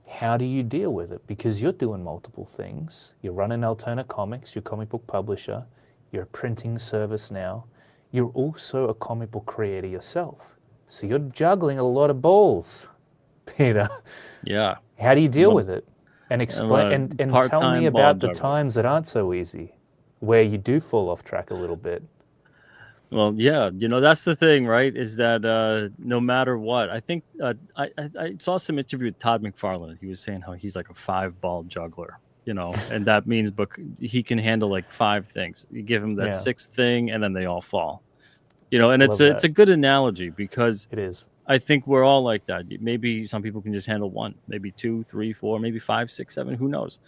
how do you deal with it? Because you're doing multiple things. You're running Alterna Comics, your comic book publisher. You're a printing service now. You're also a comic book creator yourself. So you're juggling a lot of balls, Peter. Yeah. How do you deal with it? And explain and tell me about the times that aren't so easy, where you do fall off track a little bit. Well, yeah, that's the thing, right? Is that no matter what, I think I saw some interview with Todd McFarlane. He was saying how he's like a 5-ball juggler, and that means he can handle like 5 things. You give him that 6th thing, and then they all fall. And it's a good analogy, because it is. I think we're all like that. Maybe some people can just handle 1, maybe 2, 3, 4, maybe 5, 6, 7. Who knows?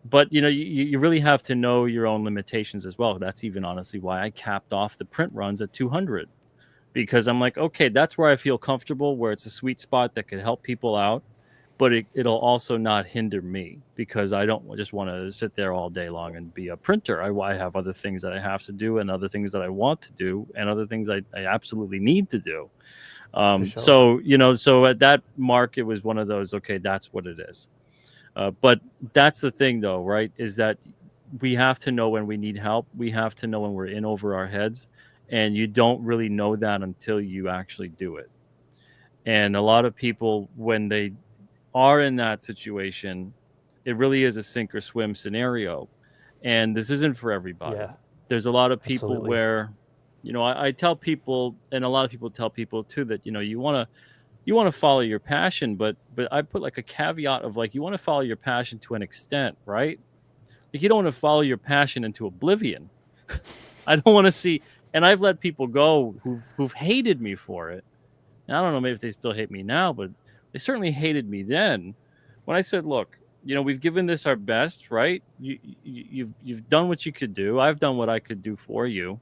But you really have to know your own limitations as well. That's even honestly why I capped off the print runs at 200, because I'm like, okay, that's where I feel comfortable, where it's a sweet spot that could help people out, but it'll also not hinder me, because I don't just want to sit there all day long and be a printer. I have other things that I have to do, and other things that I want to do, and other things I absolutely need to do. Sure. So at that mark, it was one of those, okay, that's what it is. But that's the thing, though, right, is that we have to know when we need help. We have to know when we're in over our heads, and you don't really know that until you actually do it. And a lot of people, when they are in that situation, it really is a sink or swim scenario. And this isn't for everybody. Yeah. There's a lot of people where, I tell people, and a lot of people tell people too, that, you want to follow your passion, but I put like a caveat of like, you want to follow your passion to an extent, right? Like, you don't want to follow your passion into oblivion. I don't want to see, and I've let people go who've hated me for it. And I don't know, maybe if they still hate me now, but they certainly hated me then when I said, look, we've given this our best, right? You've done what you could do. I've done what I could do for you,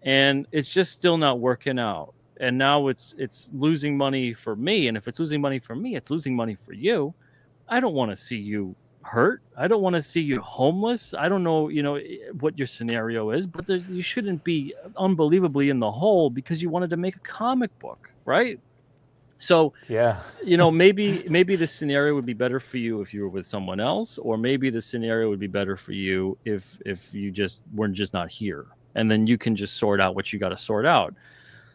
and it's just still not working out. And now it's losing money for me. And if it's losing money for me, it's losing money for you. I don't want to see you hurt. I don't want to see you homeless. I don't know, what your scenario is, but you shouldn't be unbelievably in the hole because you wanted to make a comic book, right? So, yeah, maybe the scenario would be better for you if you were with someone else, or maybe the scenario would be better for you if you just weren't just not here, and then you can just sort out what you got to sort out.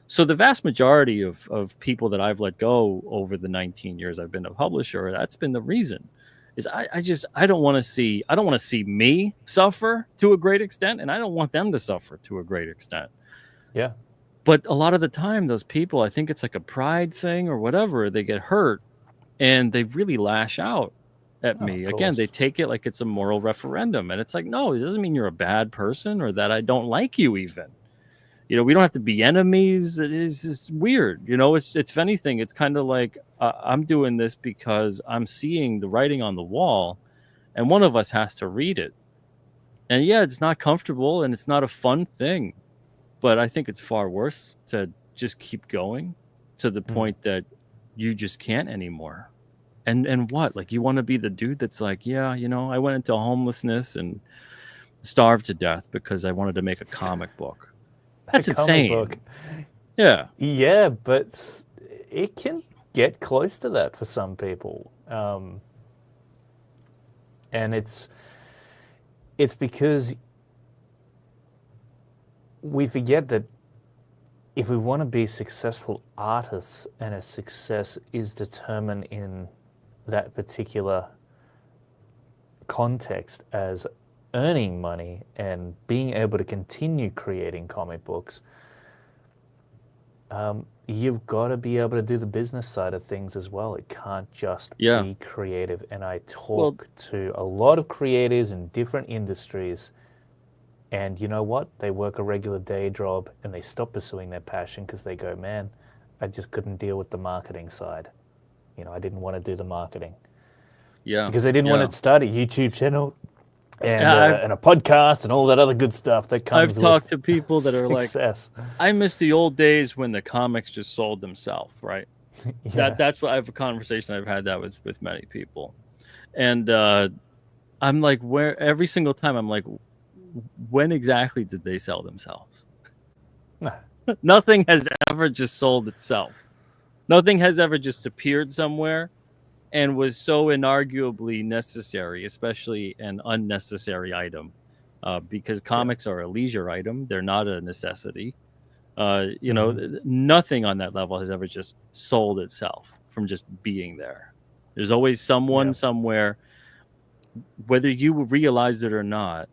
So the vast majority of people that I've let go over the 19 years I've been a publisher, that's been the reason, is I don't want to see me suffer to a great extent, and I don't want them to suffer to a great extent. Yeah. But a lot of the time, those people, I think it's like a pride thing or whatever, they get hurt and they really lash out. at Oh, me. of Again, they course. take it like it's a moral referendum. And it's like, no, it doesn't mean you're a bad person or that I don't like you even. We don't have to be enemies. It is just weird. It's if anything, it's kind of like I'm doing this because I'm seeing the writing on the wall and one of us has to read it. And yeah, it's not comfortable and it's not a fun thing, but I think it's far worse to just keep going to the point that you just can't anymore. And what? Like you want to be the dude that's like, yeah, I went into homelessness and starved to death because I wanted to make a comic book. A That's comic insane. book. Yeah. Yeah, but it can get close to that for some people. And it's because we forget that if we want to be successful artists and a success is determined in that particular context as earning money and being able to continue creating comic books, you've got to be able to do the business side of things as well. It can't just be creative. And I talk to a lot of creators in different industries, and you know what? They work a regular day job and they stop pursuing their passion because they go, man, I just couldn't deal with the marketing side. I didn't want to do the marketing. Yeah. Because they didn't want to start a YouTube channel and a podcast and all that other good stuff that comes with I've talked to people that are success. like, I miss the old days when the comics just sold themselves, right? That's what I have a conversation I've had that with many people. And I'm like, where every single time I'm like, when exactly did they sell themselves? Nothing has ever just sold itself. Nothing has ever just appeared somewhere and was so inarguably necessary, especially an unnecessary item, because comics are a leisure item. They're not a necessity. Nothing on that level has ever just sold itself from just being there. There's always someone somewhere, whether you realized it or not,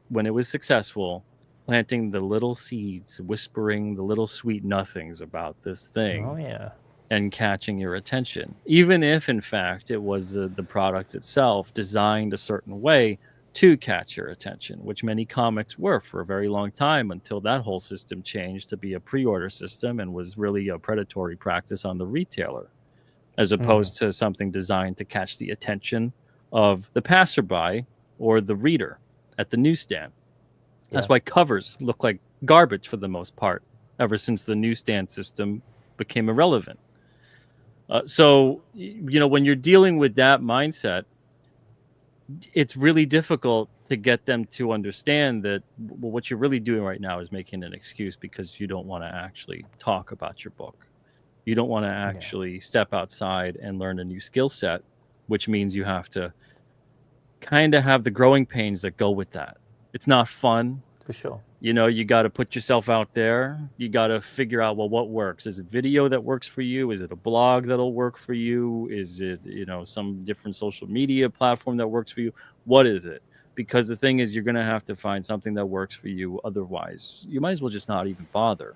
when it was successful, planting the little seeds, whispering the little sweet nothings about this thing. Oh, yeah. And catching your attention, even if in fact it was the product itself designed a certain way to catch your attention, which many comics were for a very long time until that whole system changed to be a pre-order system and was really a predatory practice on the retailer, as opposed to something designed to catch the attention of the passerby or the reader at the newsstand. That's why covers look like garbage for the most part ever since the newsstand system became irrelevant. So, when you're dealing with that mindset, it's really difficult to get them to understand that what you're really doing right now is making an excuse because you don't want to actually talk about your book. You don't want to actually step outside and learn a new skill set, which means you have to kind of have the growing pains that go with that. It's not fun. For sure. You got to put yourself out there. You got to figure out, well, what works? Is it video that works for you? Is it a blog that'll work for you? Is it, some different social media platform that works for you? What is it? Because the thing is, you're going to have to find something that works for you. Otherwise, you might as well just not even bother.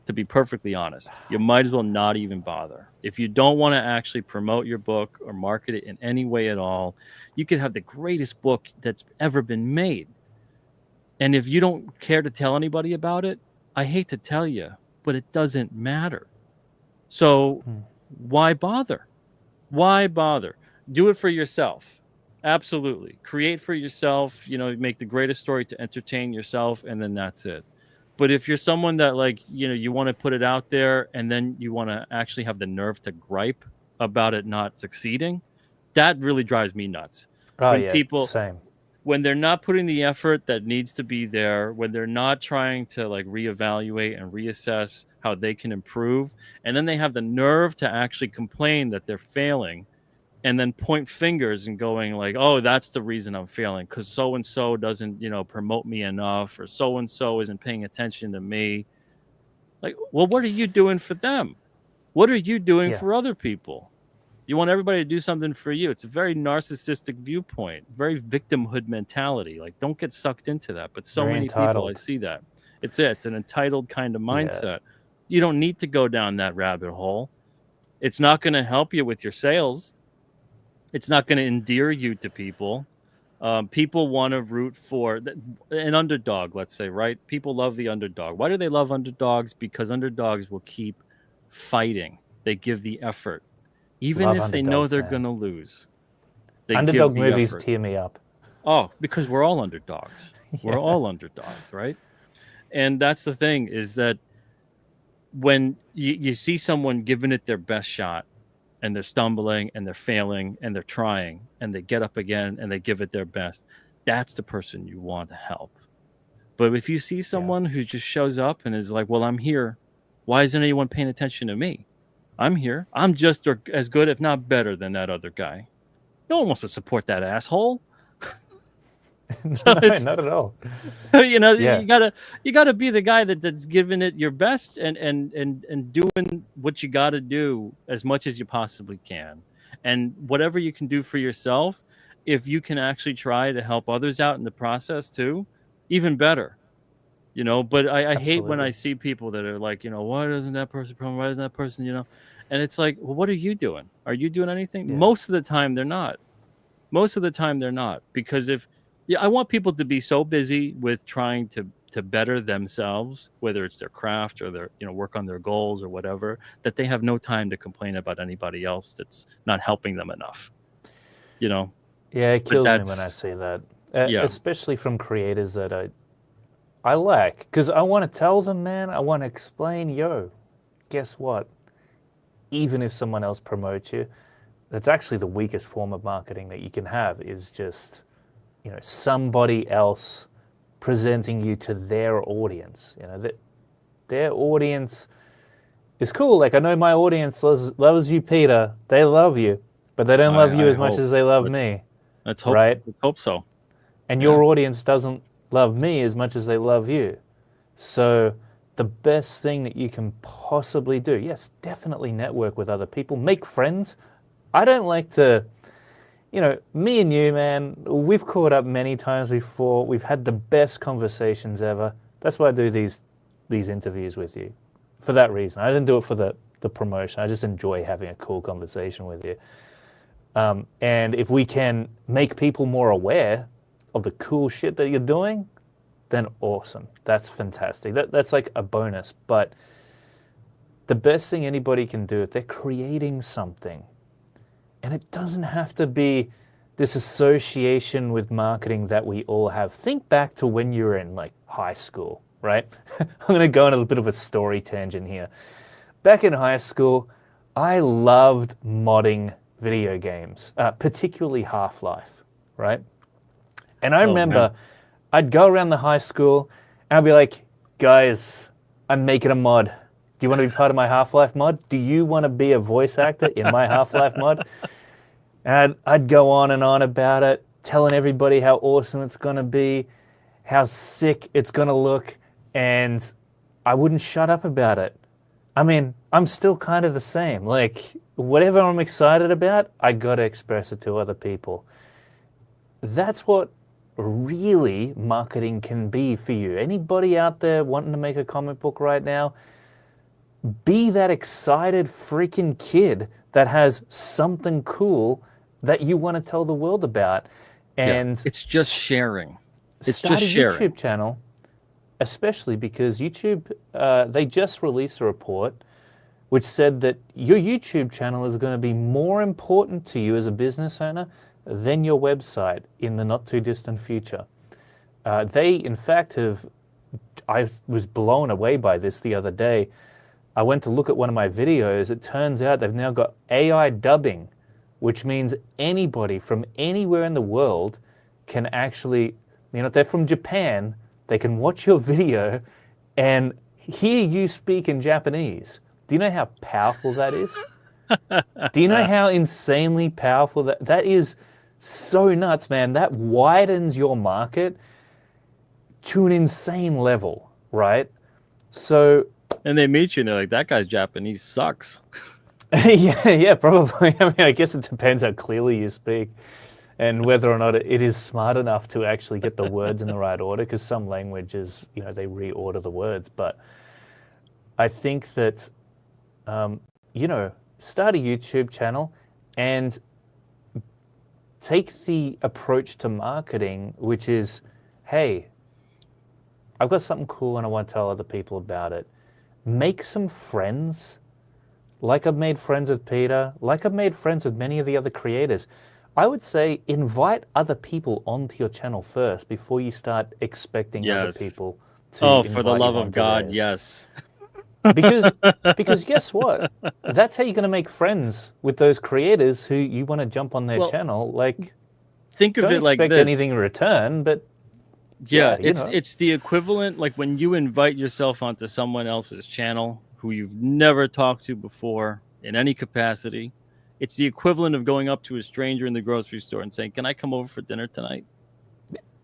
To be perfectly honest, you might as well not even bother. If you don't want to actually promote your book or market it in any way at all, you could have the greatest book that's ever been made. And if you don't care to tell anybody about it, I hate to tell you, but it doesn't matter. So why bother? Why bother? Do it for yourself. Absolutely. Create for yourself, make the greatest story to entertain yourself, and then that's it. But if you're someone that you want to put it out there and then you want to actually have the nerve to gripe about it not succeeding, that really drives me nuts. Same. When they're not putting the effort that needs to be there, when they're not trying to reevaluate and reassess how they can improve, and then they have the nerve to actually complain that they're failing and then point fingers and going oh, that's the reason I'm failing because so-and-so doesn't, promote me enough, or so-and-so isn't paying attention to me. Well, what are you doing for them? What are you doing for other people? You want everybody to do something for you. It's a very narcissistic viewpoint, very victimhood mentality. Don't get sucked into that. But so many people, I see that. It's an entitled kind of mindset. Yeah. You don't need to go down that rabbit hole. It's not going to help you with your sales. It's not going to endear you to people. People want to root for an underdog, let's say, right? People love the underdog. Why do they love underdogs? Because underdogs will keep fighting. They give the effort. Even Love if they know underdogs, they're man. going to lose, they Underdog give the movies effort. tear me up. Oh, because we're all underdogs. We're all underdogs, right? And that's the thing, is that when you see someone giving it their best shot, and they're stumbling and they're failing and they're trying and they get up again and they give it their best, that's the person you want to help. But if you see someone who just shows up and is like, well, I'm here, why isn't anyone paying attention to me? I'm here. I'm just as good, if not better, than that other guy. No one wants to support that asshole. No, not at all. You know, Yeah. you gotta be the guy that's giving it your best and doing what you gotta do as much as you possibly can. And whatever you can do for yourself, if you can actually try to help others out in the process too, even better. You know, but I hate when I Absolutely. see people that are like, you know, why doesn't that person problem? Why doesn't that person, you know? And it's like, well, what are you doing? Are you doing anything? Yeah. Most of the time they're not. Most of the time they're not, because I want people to be so busy with trying to better themselves, whether it's their craft or their, you know, work on their goals or whatever, that they have no time to complain about anybody else that's not helping them enough. You know? Yeah, it But kills me when I see that, yeah. especially from creators that I like, because I want to tell them, man, I want to explain, yo, guess what? Even if someone else promotes you, that's actually the weakest form of marketing that you can have, is just, you know, somebody else presenting you to their audience. You know, that their audience is cool. Like, I know my audience loves you, Peter. They love you, but they don't love you I as much hope. as they love me, Let's hope. right? Let's hope so. And Yeah. your audience doesn't love me as much as they love you. So the best thing that you can possibly do, yes, definitely network with other people, make friends. I don't like to, you know, me and you, man, we've caught up many times before. We've had the best conversations ever. That's why I do these interviews with you. For that reason. I didn't do it for the promotion. I just enjoy having a cool conversation with you. And if we can make people more aware of the cool shit that you're doing, then awesome. That's fantastic. That's like a bonus. But the best thing anybody can do, if they're creating something, and it doesn't have to be this association with marketing that we all have. Think back to when you were in like high school, right? I'm going to go on a bit of a story tangent here. Back in high school, I loved modding video games, particularly Half-Life, right? And I remember I'd go around the high school and I'd be like, guys, I'm making a mod. Do you want to be part of my Half-Life mod? Do you want to be a voice actor in my Half-Life mod? And I'd go on and on about it, telling everybody how awesome it's going to be, how sick it's going to look, and I wouldn't shut up about it. I mean, I'm still kind of the same. Like, whatever I'm excited about, I got to express it to other people. That's what really marketing can be for you. Anybody out there wanting to make a comic book right now, be that excited freaking kid that has something cool that you want to tell the world about. And it's just sharing. It's start just a sharing. YouTube channel, especially because YouTube, they just released a report which said that your YouTube channel is going to be more important to you as a business owner than your website in the not too distant future. They, in fact, have, I was blown away by this the other day. I went to look at one of my videos. It turns out they've now got AI dubbing, which means anybody from anywhere in the world can actually, you know, if they're from Japan, they can watch your video and hear you speak in Japanese. Do you know how powerful that is? Do you know how insanely powerful that is? So nuts, man. That widens your market to an insane level, right? So, And they meet you and they're like, that guy's Japanese sucks. yeah, probably. I mean, I guess it depends how clearly you speak and whether or not it is smart enough to actually get the words in the right order, because some languages, you know, they reorder the words. But I think that, you know, start a YouTube channel and take the approach to marketing, which is, hey, I've got something cool and I want to tell other people about it. Make some friends, like I've made friends with Peter, like I've made friends with many of the other creators. I would say invite other people onto your channel first before you start expecting other Yes. people to Oh, invite for the you love of onto God, theirs. yes. Because guess what? That's how you're going to make friends with those creators who you want to jump on their Well, channel. Like, think of don't it like expect this. anything in return, but Yeah, you know. it's the equivalent, like when you invite yourself onto someone else's channel who you've never talked to before in any capacity. It's the equivalent of going up to a stranger in the grocery store and saying, "Can I come over for dinner tonight?"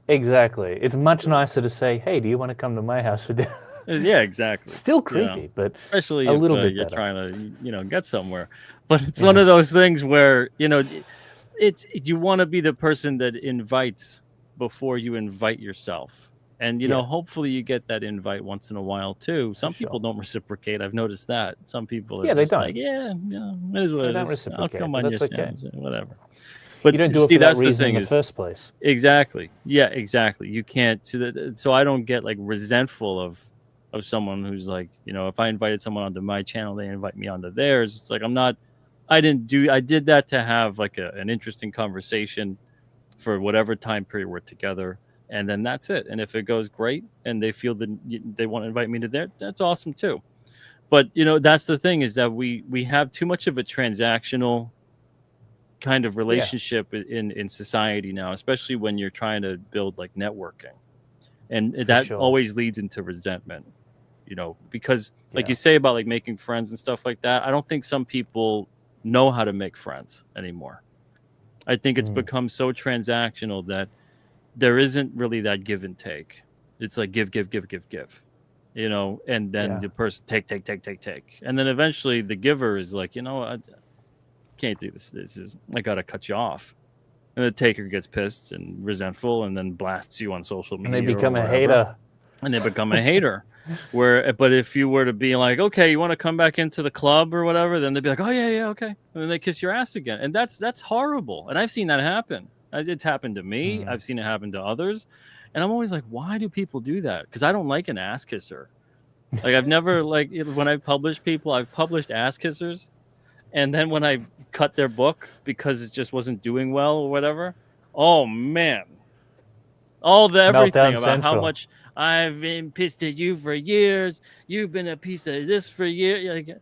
Exactly. It's much nicer to say, hey, do you want to come to my house for dinner? Yeah, exactly. Still You know, creepy, but especially a if little bit you're better. trying to, get somewhere. But it's one of those things where, it's you want to be the person that invites before you invite yourself. And Yeah. hopefully you get that invite once in a while too. Some people sure. don't reciprocate. I've noticed that. Some people are Yeah, they just like, don't. yeah, it is what They it don't is. I'll reciprocate, come but on your that's okay. channel, whatever. You But don't do it see, for that that's the reason in thing the is first place. exactly. Yeah, exactly. You can't. So I don't get like resentful of someone who's like, if I invited someone onto my channel, they invite me onto theirs. It's like I'm not. I did that to have like an interesting conversation for whatever time period we're together, and then that's it. And if it goes great and they feel that they want to invite me to there, that's awesome too. But that's the thing, is that we have too much of a transactional kind of relationship in society now, especially when you're trying to build like networking, and For that sure. always leads into resentment, because like Yeah. you say about like making friends and stuff like that, I don't think some people know how to make friends anymore. I think it's become so transactional that there isn't really that give and take. It's like give, give, give, give, give, and then Yeah. the person take, take, take, take, take. And then eventually the giver is like, I can't do this. I got to cut you off. And the taker gets pissed and resentful and then blasts you on social And they media or become a wherever. hater. And they become a hater. But if you were to be like, okay, you want to come back into the club or whatever, then they'd be like, oh yeah, okay. And then they kiss your ass again. And that's horrible. And I've seen that happen. It's happened to me. I've seen it happen to others. And I'm always like, why do people do that? Because I don't like an ass kisser. Like I've never when I've published people, I've published ass kissers. And then when I cut their book because it just wasn't doing well or whatever, oh man, everything Meltdown about how Central. much I've been pissed at you for years. You've been a piece of this for years. Like,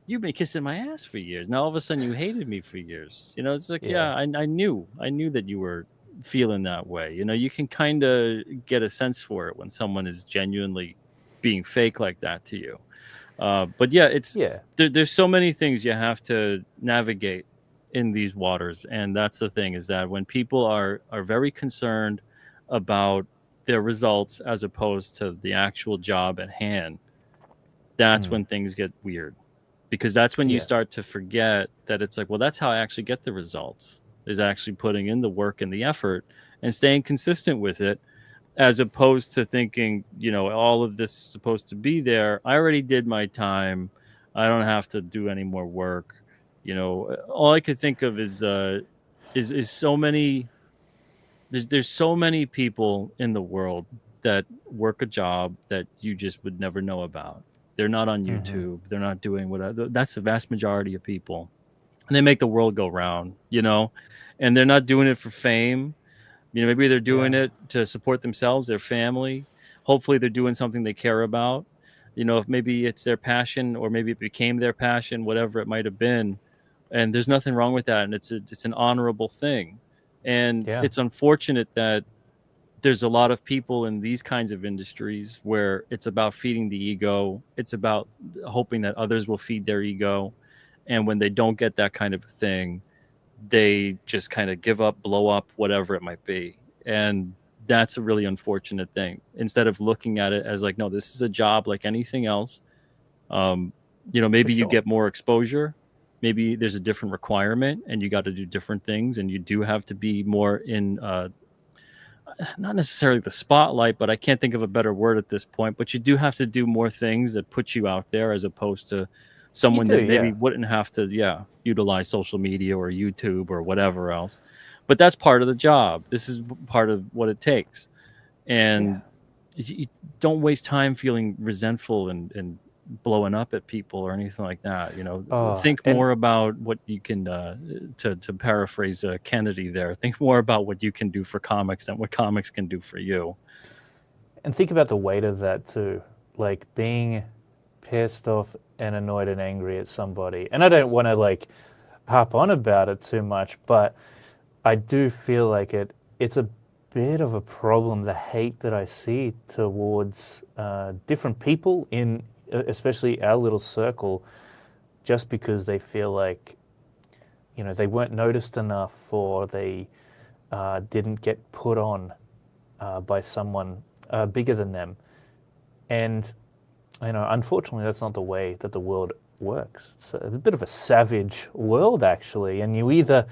you've been kissing my ass for years. Now all of a sudden you hated me for years. It's like, Yeah. I knew that you were feeling that way. You can kind of get a sense for it when someone is genuinely being fake like that to you. But yeah, there's so many things you have to navigate in these waters, and that's the thing, is that when people are very concerned about their results as opposed to the actual job at hand, that's when things get weird, because that's when you start to forget that it's like, well, that's how I actually get the results, is actually putting in the work and the effort and staying consistent with it, as opposed to thinking, all of this is supposed to be there. I already did my time. I don't have to do any more work. All I could think of is so many. There's so many people in the world that work a job that you just would never know about. They're not on YouTube. They're not doing whatever. That's the vast majority of people, and they make the world go round. And they're not doing it for fame. Maybe they're doing it to support themselves, their family. Hopefully they're doing something they care about. If maybe it's their passion, or maybe it became their passion, whatever it might have been. And there's nothing wrong with that. And it's an honorable thing. And it's unfortunate that there's a lot of people in these kinds of industries where it's about feeding the ego. It's about hoping that others will feed their ego. And when they don't get that kind of a thing, they just kind of give up, blow up, whatever it might be. And that's a really unfortunate thing. Instead of looking at it as like, no, this is a job like anything else. Maybe you get more exposure. Maybe there's a different requirement and you got to do different things. And you do have to be more in, not necessarily the spotlight, but I can't think of a better word at this point. But you do have to do more things that put you out there, as opposed to someone that maybe wouldn't have to, utilize social media or YouTube or whatever else. but that's part of the job. This is part of what it takes. And you don't waste time feeling resentful and blowing up at people or anything like that. Think more about what you can, to paraphrase Kennedy there, think more about what you can do for comics than what comics can do for you. And think about the weight of that too, like being pissed off and annoyed and angry at somebody. And I don't want to like harp on about it too much, but I do feel like it's a bit of a problem, the hate that I see towards different people in especially our little circle, just because they feel like, they weren't noticed enough, or they didn't get put on by someone bigger than them. And unfortunately, that's not the way that the world works. It's a bit of a savage world, actually, and you either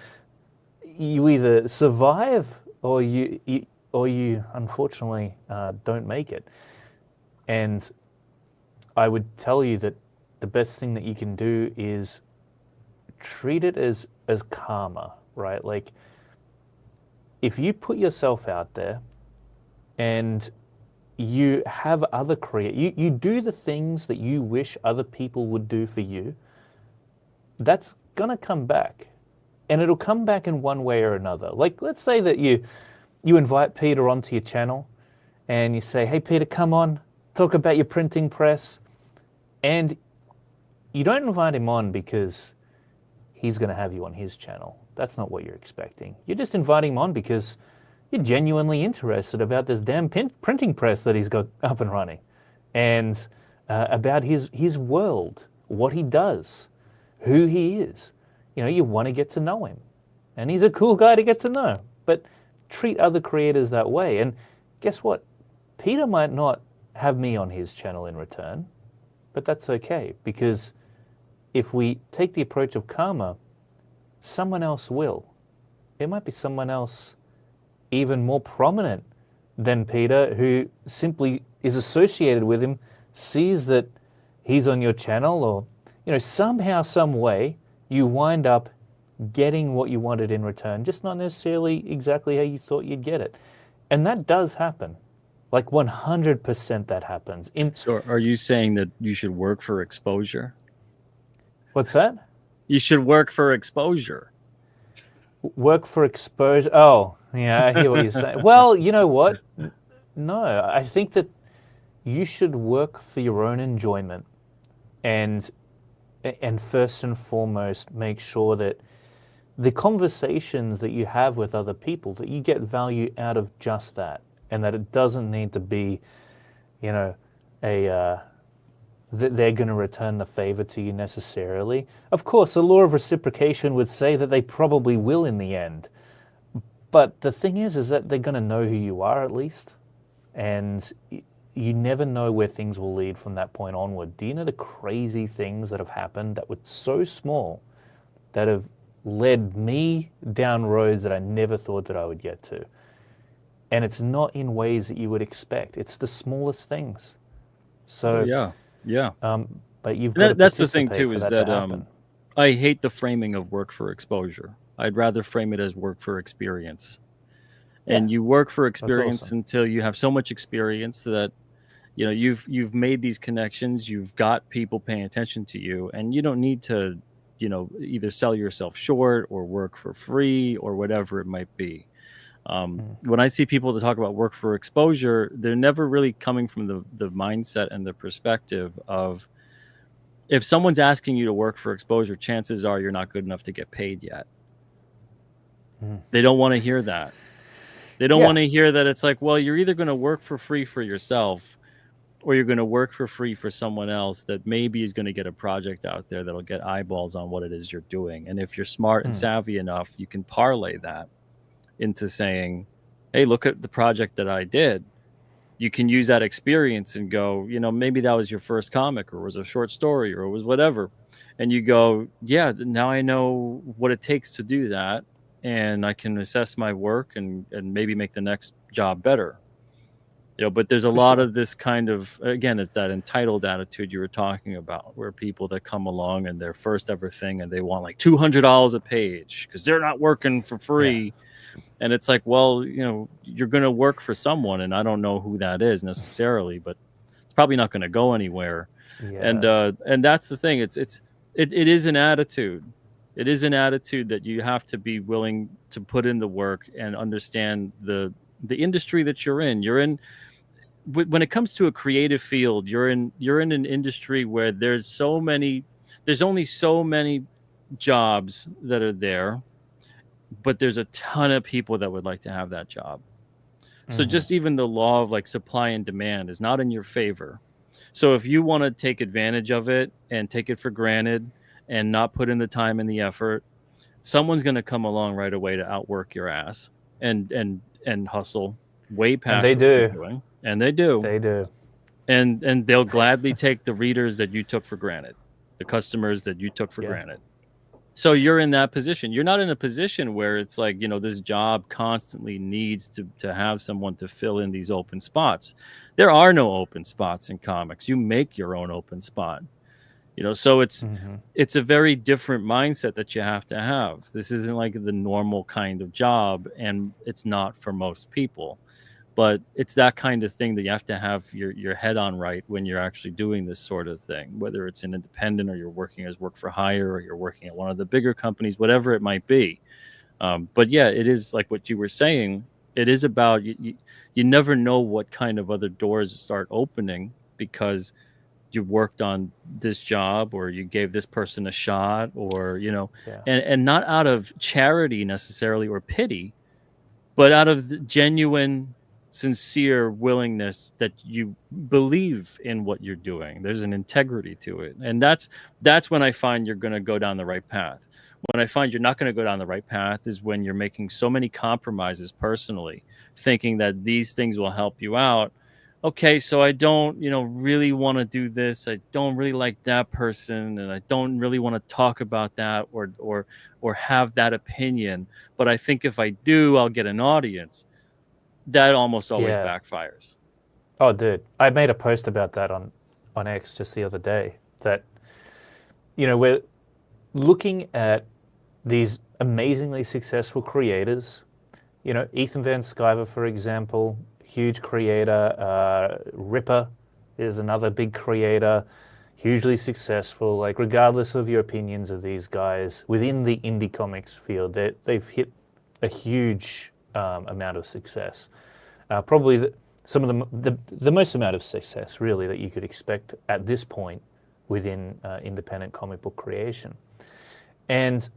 survive or you unfortunately don't make it. And I would tell you that the best thing that you can do is treat it as karma, right? Like, if you put yourself out there and you have other you do the things that you wish other people would do for you, that's gonna come back. And it'll come back in one way or another. Like, let's say that you invite Peter onto your channel and you say, hey, Peter, come on, talk about your printing press. And you don't invite him on because he's going to have you on his channel. That's not what you're expecting. You're just inviting him on because you're genuinely interested about this damn printing press that he's got up and running, and about his world, what he does, who he is. You want to get to know him. And he's a cool guy to get to know. But treat other creators that way. And guess what? Peter might not have me on his channel in return, but that's okay, because if we take the approach of karma, someone else will. It might be someone else even more prominent than Peter, who simply is associated with him, sees that he's on your channel, or somehow, some way, you wind up getting what you wanted in return, just not necessarily exactly how you thought you'd get it. And that does happen. Like 100% that happens. So are you saying that you should work for exposure? What's that? You should work for exposure. Work for exposure? Oh, yeah, I hear what you're saying. Well, you know what? No, I think that you should work for your own enjoyment, and first and foremost, make sure that the conversations that you have with other people, that you get value out of just that, and that it doesn't need to be, that they're going to return the favor to you necessarily. Of course, the law of reciprocation would say that they probably will in the end. But the thing is that they're going to know who you are at least. And you never know where things will lead from that point onward. Do you know the crazy things that have happened that were so small that have led me down roads that I never thought that I would get to? And it's not in ways that you would expect. It's the smallest things. So yeah. But you've got to that's the thing participate too, for is that to that happen. I hate the framing of work for exposure. I'd rather frame it as work for experience. And you work for experience awesome. until you have so much experience that you've made these connections, you've got people paying attention to you, and you don't need to either sell yourself short or work for free or whatever it might be. When I see people that talk about work for exposure, they're never really coming from the mindset and the perspective of, if someone's asking you to work for exposure, chances are you're not good enough to get paid yet. They don't want to hear that. They don't want to hear that it's like, well, you're either going to work for free for yourself, or you're going to work for free for someone else that maybe is going to get a project out there that'll get eyeballs on what it is you're doing. And if you're smart and savvy enough, you can parlay that into saying, hey, look at the project that I did. You can use that experience and go, maybe that was your first comic, or was a short story, or it was whatever. And you go, yeah, now I know what it takes to do that. And I can assess my work and maybe make the next job better. But there's a For lot sure. of this kind of, again, it's that entitled attitude you were talking about, where people that come along and their first ever thing and they want like $200 a page because they're not working for free. And it's like, well, you're going to work for someone, and I don't know who that is necessarily, but it's probably not going to go anywhere. Yeah. And that's the thing. It is an attitude. It is an attitude that you have to be willing to put in the work and understand the industry that you're in. When it comes to a creative field, you're in an industry where there's only so many jobs that are there, but there's a ton of people that would like to have that job. So just even the law of like supply and demand is not in your favor. So if you want to take advantage of it and take it for granted and not put in the time and the effort, someone's going to come along right away to outwork your ass and hustle way past they what you're do. doing. And they do. They do. And they'll gladly take the readers that you took for granted, the customers that you took for granted. So you're in that position. You're not in a position where it's like, this job constantly needs to have someone to fill in these open spots. There are no open spots in comics. You make your own open spot. So it's a very different mindset that you have to have. This isn't like the normal kind of job, and it's not for most people. But it's that kind of thing that you have to have your head on right when you're actually doing this sort of thing, whether it's an independent or you're working as work for hire or you're working at one of the bigger companies, whatever it might be. But yeah, it is like what you were saying. It is about you never know what kind of other doors start opening because you worked on this job or you gave this person a shot or, and not out of charity necessarily or pity, but out of the genuine, sincere willingness that you believe in what you're doing. There's an integrity to it. And that's when I find you're going to go down the right path. When I find you're not going to go down the right path is when you're making so many compromises personally, thinking that these things will help you out. Okay, so I don't, really want to do this. I don't really like that person, and I don't really want to talk about that or have that opinion. But I think if I do, I'll get an audience. That almost always backfires. Oh, dude, I made a post about that on X just the other day. That we're looking at these amazingly successful creators. Ethan Van Sciver, for example, huge creator. Ripper is another big creator, hugely successful. Like, regardless of your opinions of these guys within the indie comics field, they've hit a huge amount of success. Probably some of the most amount of success, really, that you could expect at this point within independent comic book creation. And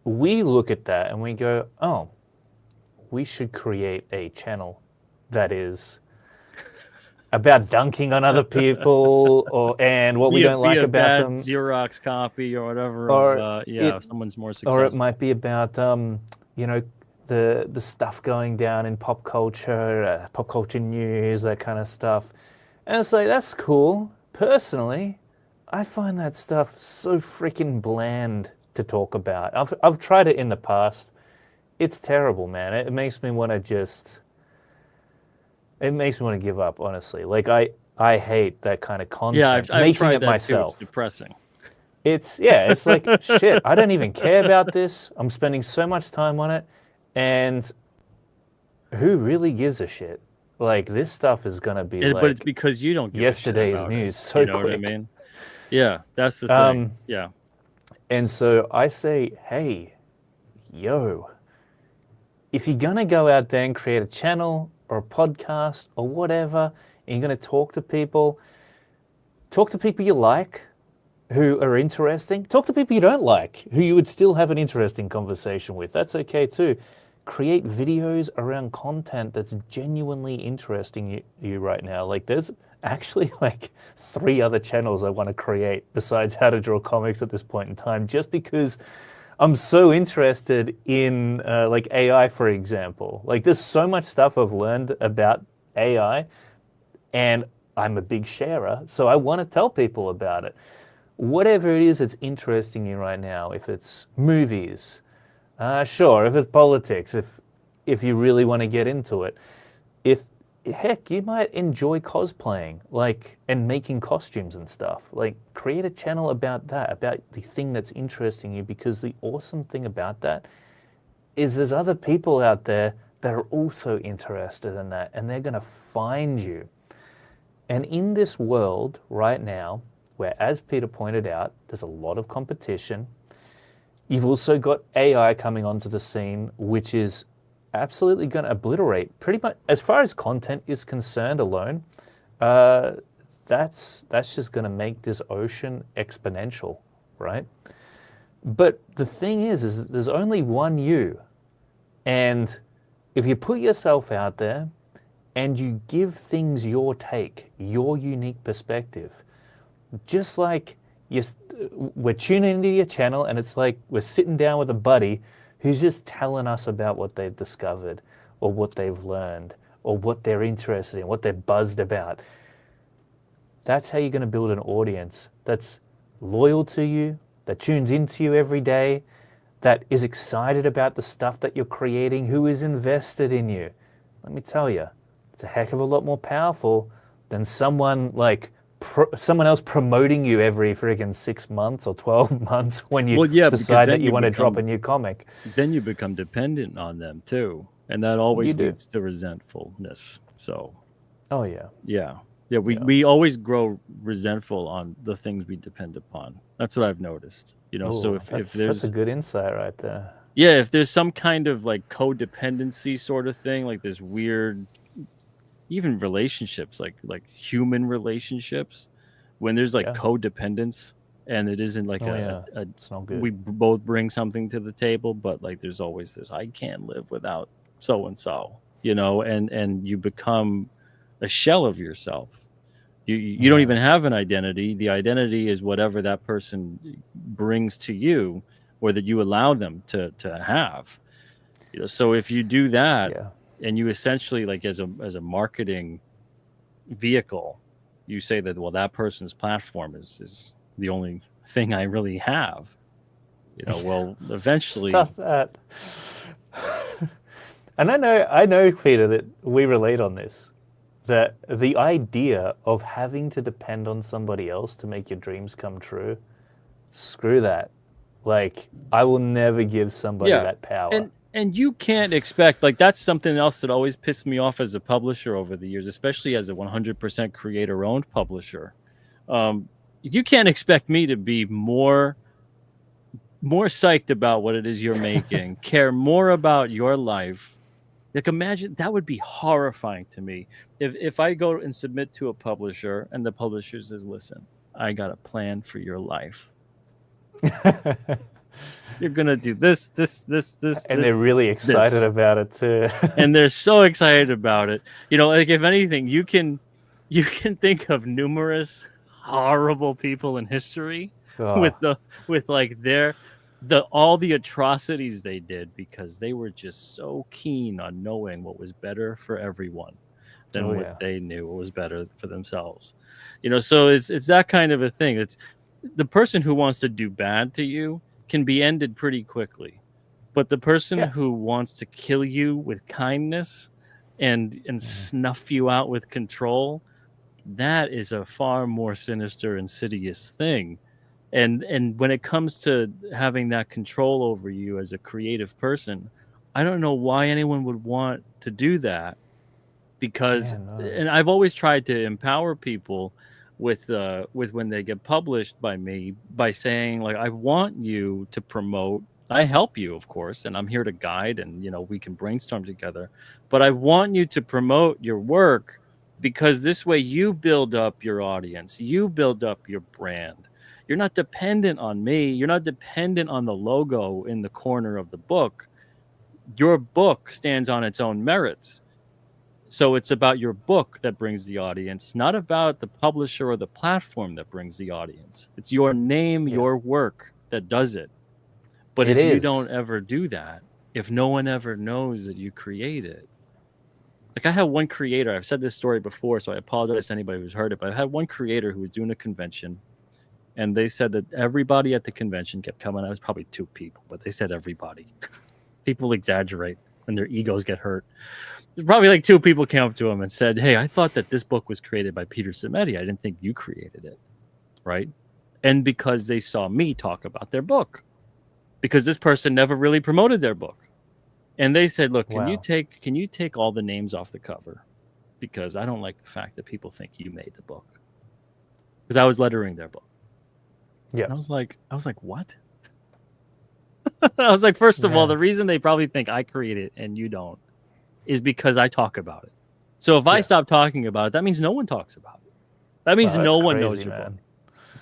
we look at that and we go, oh, we should create a channel that is about dunking on other people and what we don't like about them. Xerox copy or whatever. Or someone's more successful. Or it might be about, the stuff going down in pop culture news, that kind of stuff. And it's like, that's cool. Personally, I find that stuff so freaking bland to talk about. I've tried it in the past. It's terrible, man. It makes me want to give up, honestly. Like, I hate that kind of content. Yeah, I've making tried it that myself. Too. It's depressing. It's like, shit, I don't even care about this. I'm spending so much time on it. And who really gives a shit? Like, this stuff is going to be but it's because you don't give yesterday's a shit about news it. so You know quick. what I mean? Yeah, that's the thing. Yeah. And so I say, hey, yo, if you're going to go out there and create a channel or a podcast or whatever, and you're going to talk to people you like, who are interesting. Talk to people you don't like, who you would still have an interesting conversation with. That's okay too. Create videos around content that's genuinely interesting you right now. Like, there's actually like 3 other channels I want to create besides How to Draw Comics at this point in time, just because I'm so interested in like AI, for example. Like, there's so much stuff I've learned about AI, and I'm a big sharer, so I want to tell people about it. Whatever it is that's interesting you right now, if it's movies, sure, if it's politics, if you really want to get into it, if heck, you might enjoy cosplaying, like, and making costumes and stuff. Like, create a channel about that, about the thing that's interesting you, because the awesome thing about that is there's other people out there that are also interested in that, and they're going to find you. And in this world right now, where, as Peter pointed out, there's a lot of competition, you've also got AI coming onto the scene, which is absolutely going to obliterate pretty much, as far as content is concerned alone, that's just going to make this ocean exponential, right? But the thing is that there's only one you. And if you put yourself out there and you give things your take, your unique perspective, just like we're tuning into your channel and it's like we're sitting down with a buddy who's just telling us about what they've discovered or what they've learned or what they're interested in, what they're buzzed about. That's how you're going to build an audience that's loyal to you, that tunes into you every day, that is excited about the stuff that you're creating, who is invested in you. Let me tell you, it's a heck of a lot more powerful than someone like someone else promoting you every friggin' 6 months or 12 months when you decide that you want to drop a new comic. Then you become dependent on them too, and that always leads to resentfulness. So, oh yeah, we always grow resentful on the things we depend upon. That's what I've noticed. You know, so if there's, that's a good insight right there. Yeah, if there's some kind of like codependency sort of thing, like this weird, even relationships, like human relationships, when there's like codependence and it isn't like it's not good. We both bring something to the table, but like there's always this, I can't live without so and so, you know, and you become a shell of yourself. You don't even have an identity. The identity is whatever that person brings to you, or that you allow them to have. You know, so if you do that, and you essentially, like, as a marketing vehicle, you say that, well, that person's platform is the only thing I really have. You know, well, eventually stuff that. And I know, Peter, that we relate on this. That the idea of having to depend on somebody else to make your dreams come true, screw that. Like, I will never give somebody that power. And you can't expect, like, that's something else that always pissed me off as a publisher over the years, especially as a 100% creator-owned publisher. You can't expect me to be more psyched about what it is you're making, care more about your life. Like, imagine, that would be horrifying to me. If I go and submit to a publisher and the publisher says, listen, I got a plan for your life. You're going to do this. And they're really excited about it too. And they're so excited about it. You know, like, if anything, you can think of numerous horrible people in history with all the atrocities they did because they were just so keen on knowing what was better for everyone than what they knew was better for themselves. You know, so it's that kind of a thing. It's the person who wants to do bad to you can be ended pretty quickly, but the person who wants to kill you with kindness and snuff you out with control, that is a far more sinister, insidious thing. And when it comes to having that control over you as a creative person, I don't know why anyone would want to do that, because and I've always tried to empower people with when they get published by me by saying, like, I want you to promote. I help you, of course, and I'm here to guide, and, you know, we can brainstorm together, but I want you to promote your work, because this way you build up your audience, you build up your brand. You're not dependent on me. You're not dependent on the logo in the corner of the book. Your book stands on its own merits. So it's about your book that brings the audience, not about the publisher or the platform that brings the audience. It's your name, your work that does it. But if you don't ever do that, if no one ever knows that you create it, like, I had one creator, I've said this story before, so I apologize to anybody who's heard it, but I had one creator who was doing a convention, and they said that everybody at the convention kept coming. I was probably 2 people, but they said everybody. People exaggerate. and their egos get hurt. There's probably like 2 people came up to him and said, "Hey, I thought that this book was created by Peter Simeti. I didn't think you created it." Right? And because they saw me talk about their book, because this person never really promoted their book. And they said, "Look, can you take all the names off the cover? Because I don't like the fact that people think you made the book." Because I was lettering their book. Yeah. And I was like, what? I was like, first of all, the reason they probably think I created it and you don't is because I talk about it. So if I stop talking about it, that means no one talks about it. That means no one knows your book.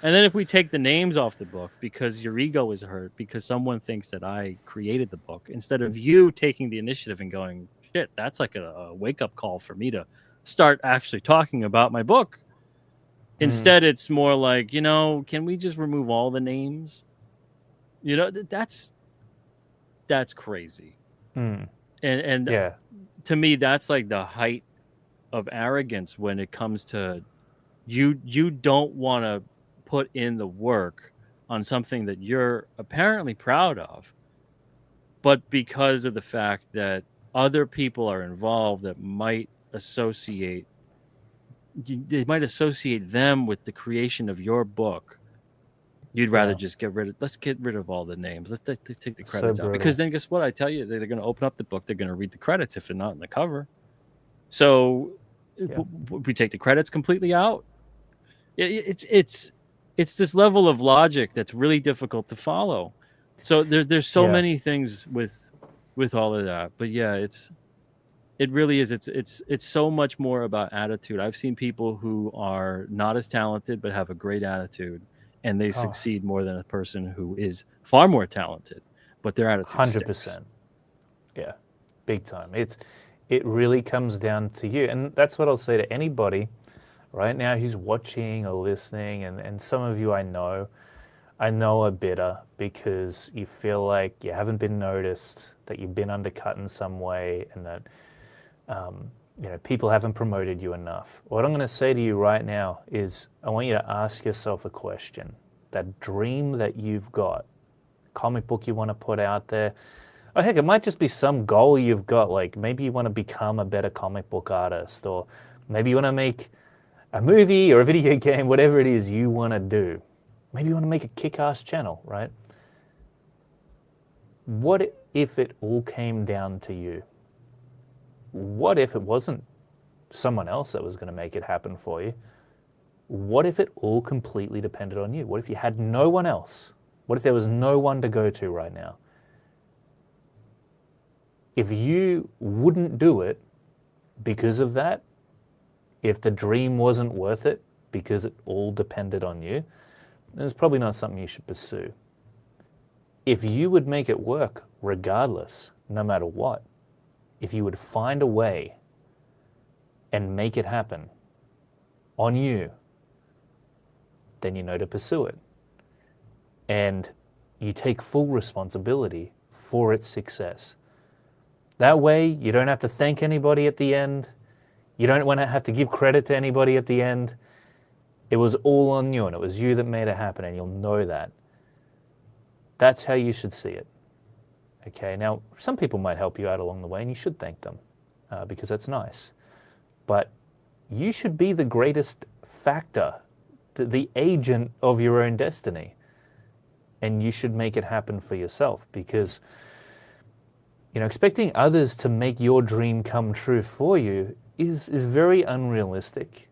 And then if we take the names off the book because your ego is hurt, because someone thinks that I created the book, instead of you taking the initiative and going, shit, that's like a wake-up call for me to start actually talking about my book. Instead, it's more like, can we just remove all the names? That's crazy. And to me, that's like the height of arrogance when it comes to you don't want to put in the work on something that you're apparently proud of, but because of the fact that other people are involved that might associate them with the creation of your book, you'd rather just let's get rid of all the names. Let's take the credits out. Because then guess what? I tell you, they're going to open up the book. They're going to read the credits if they're not in the cover. So we take the credits completely out. It's this level of logic that's really difficult to follow. So there's so many things with all of that. But it really is. It's so much more about attitude. I've seen people who are not as talented but have a great attitude, and they succeed more than a person who is far more talented, but their attitude 100%. Sticks. Yeah, big time. It really comes down to you, and that's what I'll say to anybody right now who's watching or listening. And some of you I know are bitter because you feel like you haven't been noticed, that you've been undercut in some way, and that people haven't promoted you enough. What I'm going to say to you right now is I want you to ask yourself a question. That dream that you've got, comic book you want to put out there, or heck, it might just be some goal you've got, like maybe you want to become a better comic book artist, or maybe you want to make a movie or a video game, whatever it is you want to do. Maybe you want to make a kick-ass channel, right? What if it all came down to you? What if it wasn't someone else that was going to make it happen for you? What if it all completely depended on you? What if you had no one else? What if there was no one to go to right now? If you wouldn't do it because of that, if the dream wasn't worth it because it all depended on you, then it's probably not something you should pursue. If you would make it work regardless, no matter what, if you would find a way and make it happen on you, then you know to pursue it. And you take full responsibility for its success. That way, you don't have to thank anybody at the end. You don't want to have to give credit to anybody at the end. It was all on you, and it was you that made it happen, and you'll know that. That's how you should see it. Okay, now, some people might help you out along the way, and you should thank them, because that's nice. But you should be the greatest factor, the agent of your own destiny. And you should make it happen for yourself, because expecting others to make your dream come true for you is very unrealistic,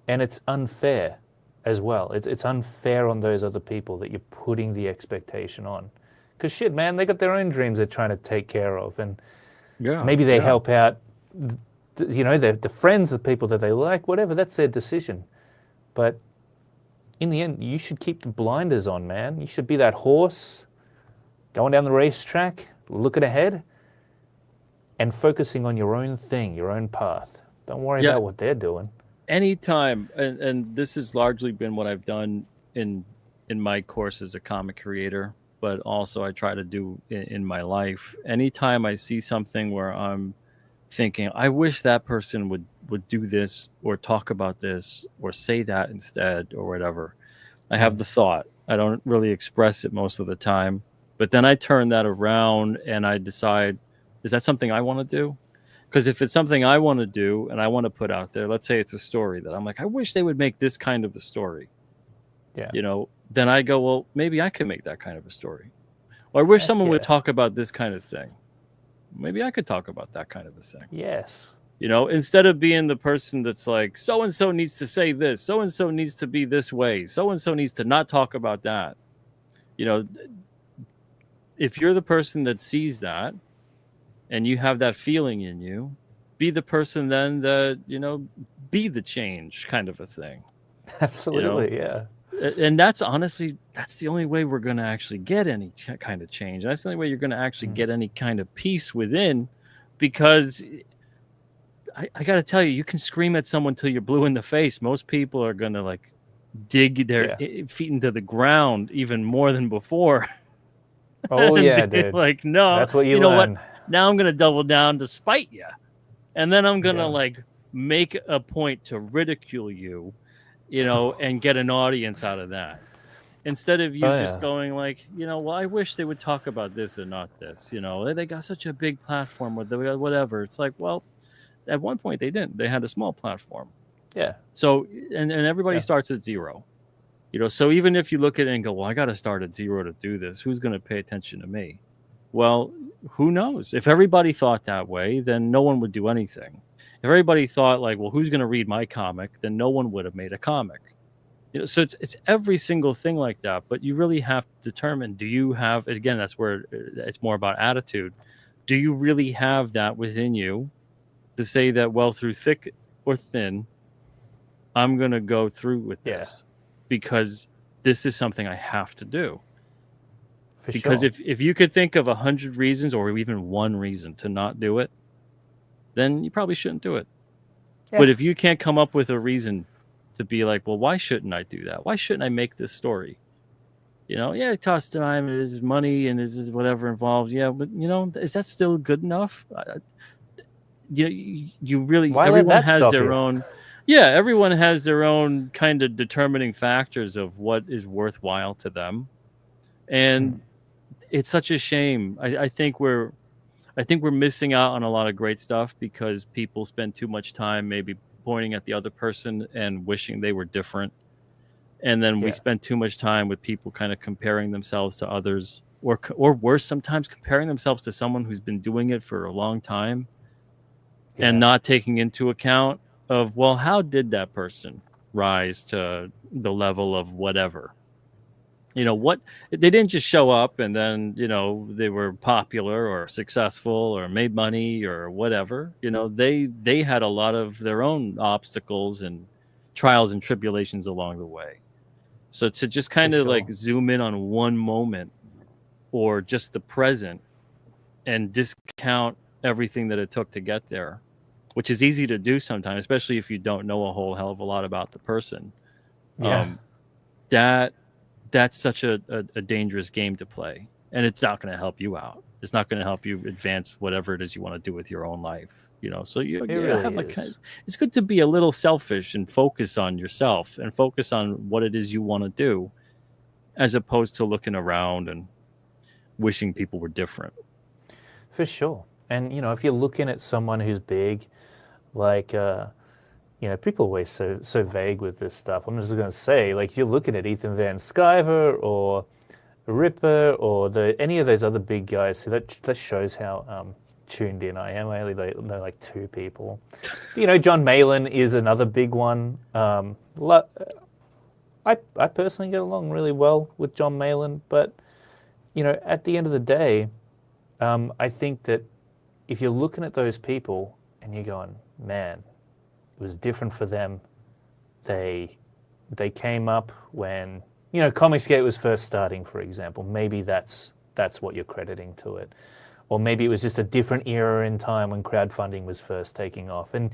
and it's unfair as well. It's unfair on those other people that you're putting the expectation on. Because shit, man, they got their own dreams they're trying to take care of, and maybe they help out, the friends, the people that they like, whatever, that's their decision. But in the end, you should keep the blinders on, man. You should be that horse going down the racetrack, looking ahead, and focusing on your own thing, your own path. Don't worry about what they're doing. Anytime, and this has largely been what I've done in my course as a comic creator, but also I try to do in my life. Anytime I see something where I'm thinking, I wish that person would do this or talk about this or say that instead or whatever, I have the thought. I don't really express it most of the time, but then I turn that around and I decide, Is that something I want to do? Because if it's something I want to do and I want to put out there, let's say it's a story that I'm like, I wish they would make this kind of a story. Yeah. Then I go, well, maybe I could make that kind of a story. Or I wish someone would yeah. talk about this kind of thing. Maybe I could talk about that kind of a thing. Yes. Instead of being the person that's like, so-and-so needs to say this, so-and-so needs to be this way, so-and-so needs to not talk about that. If you're the person that sees that and you have that feeling in you, be the person then that, be the change kind of a thing. Absolutely, yeah. And that's the only way we're going to actually get any kind of change. That's the only way you're going to actually get any kind of peace within, because I got to tell you, you can scream at someone till you're blue in the face. Most people are going to like dig their feet into the ground even more than before. Oh yeah, dude. Like, no, that's what you learn. What? Now I'm going to double down to spite you. And then I'm going to like make a point to ridicule you, and get an audience out of that. Instead of you just going like, well, I wish they would talk about this and not this. They got such a big platform with whatever. It's like, well, at one point they didn't. They had a small platform. Yeah. So, and everybody starts at zero. So even if you look at it and go, well, I got to start at zero to do this, who's going to pay attention to me? Well, who knows? If everybody thought that way, then no one would do anything. If everybody thought like, well, who's going to read my comic, then no one would have made a comic. So it's every single thing like that. But you really have to determine, do you have, again, that's where it's more about attitude. Do you really have that within you to say that, well, through thick or thin, I'm going to go through with this because this is something I have to do. Because if you could think of 100 reasons or even one reason to not do it, then you probably shouldn't do it. Yeah. But if you can't come up with a reason to be like, well, why shouldn't I do that? Why shouldn't I make this story? It costs time, it is money, and it is whatever involved. Yeah, but is that still good enough? You really, everyone has their own. Yeah, everyone has their own kind of determining factors of what is worthwhile to them, and it's such a shame. I think we're missing out on a lot of great stuff because people spend too much time maybe pointing at the other person and wishing they were different, and then we spend too much time with people kind of comparing themselves to others, or worse, sometimes comparing themselves to someone who's been doing it for a long time, and not taking into account of, well, how did that person rise to the level of whatever? What they didn't just show up and then, they were popular or successful or made money or whatever. They had a lot of their own obstacles and trials and tribulations along the way. So to just kind of like zoom in on one moment or just the present and discount everything that it took to get there, which is easy to do sometimes, especially if you don't know a whole hell of a lot about the person. That's such a dangerous game to play, and it's not going to help you out. It's not going to help you advance whatever it is you want to do with your own life. So you really have like it's good to be a little selfish and focus on yourself and focus on what it is you want to do, as opposed to looking around and wishing people were different. For sure. And if you're looking at someone who's big, like people are always so vague with this stuff. I'm just going to say, like, you're looking at Ethan Van Sciver or Ripper or any of those other big guys. So that shows how tuned in I am. I only know like two people. John Malin is another big one. I personally get along really well with John Malin, but at the end of the day, I think that if you're looking at those people and you're going, man, it was different for them. They came up when Comicsgate was first starting, for example. Maybe that's what you're crediting to it, or maybe it was just a different era in time when crowdfunding was first taking off. And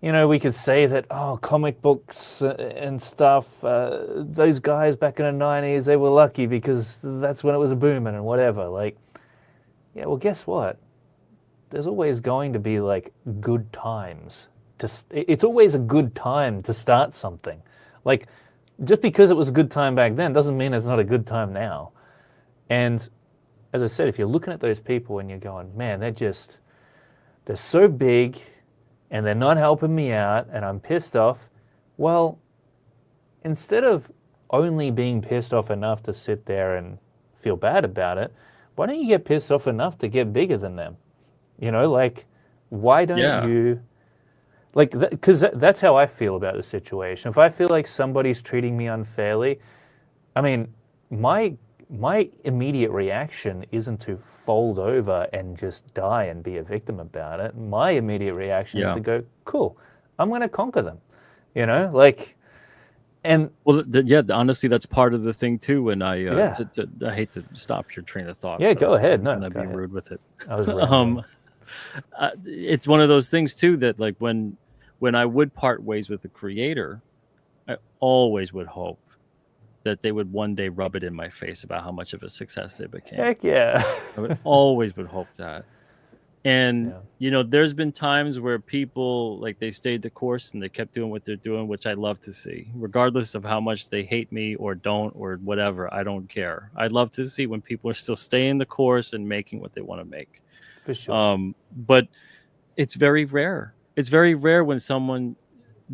we could say that comic books and stuff. Those guys back in the '90s, they were lucky because that's when it was booming and whatever. Like, yeah, well, guess what? There's always going to be like good times. It's always a good time to start something. Like, just because it was a good time back then doesn't mean it's not a good time now. And as I said, if you're looking at those people and you're going, man, they're so big and they're not helping me out and I'm pissed off, well, instead of only being pissed off enough to sit there and feel bad about it, why don't you get pissed off enough to get bigger than them? You know, like, why don't you, like, because that's how I feel about the situation. If I feel like somebody's treating me unfairly, I mean, my immediate reaction isn't to fold over and just die and be a victim about it. My immediate reaction is to go, cool, I'm going to conquer them, you know, like, and well, honestly, that's part of the thing too. And I hate to stop your train of thought. Yeah, go ahead. No, I'd be rude with it. I was it's one of those things too that, like, when I would part ways with the creator, I always would hope that they would one day rub it in my face about how much of a success they became. Heck yeah. I always would hope that. And, you know, there's been times where people, like, they stayed the course and they kept doing what they're doing, which I love to see, regardless of how much they hate me or don't or whatever. I don't care. I love to see when people are still staying the course and making what they want to make. For sure. But it's very rare. It's very rare when someone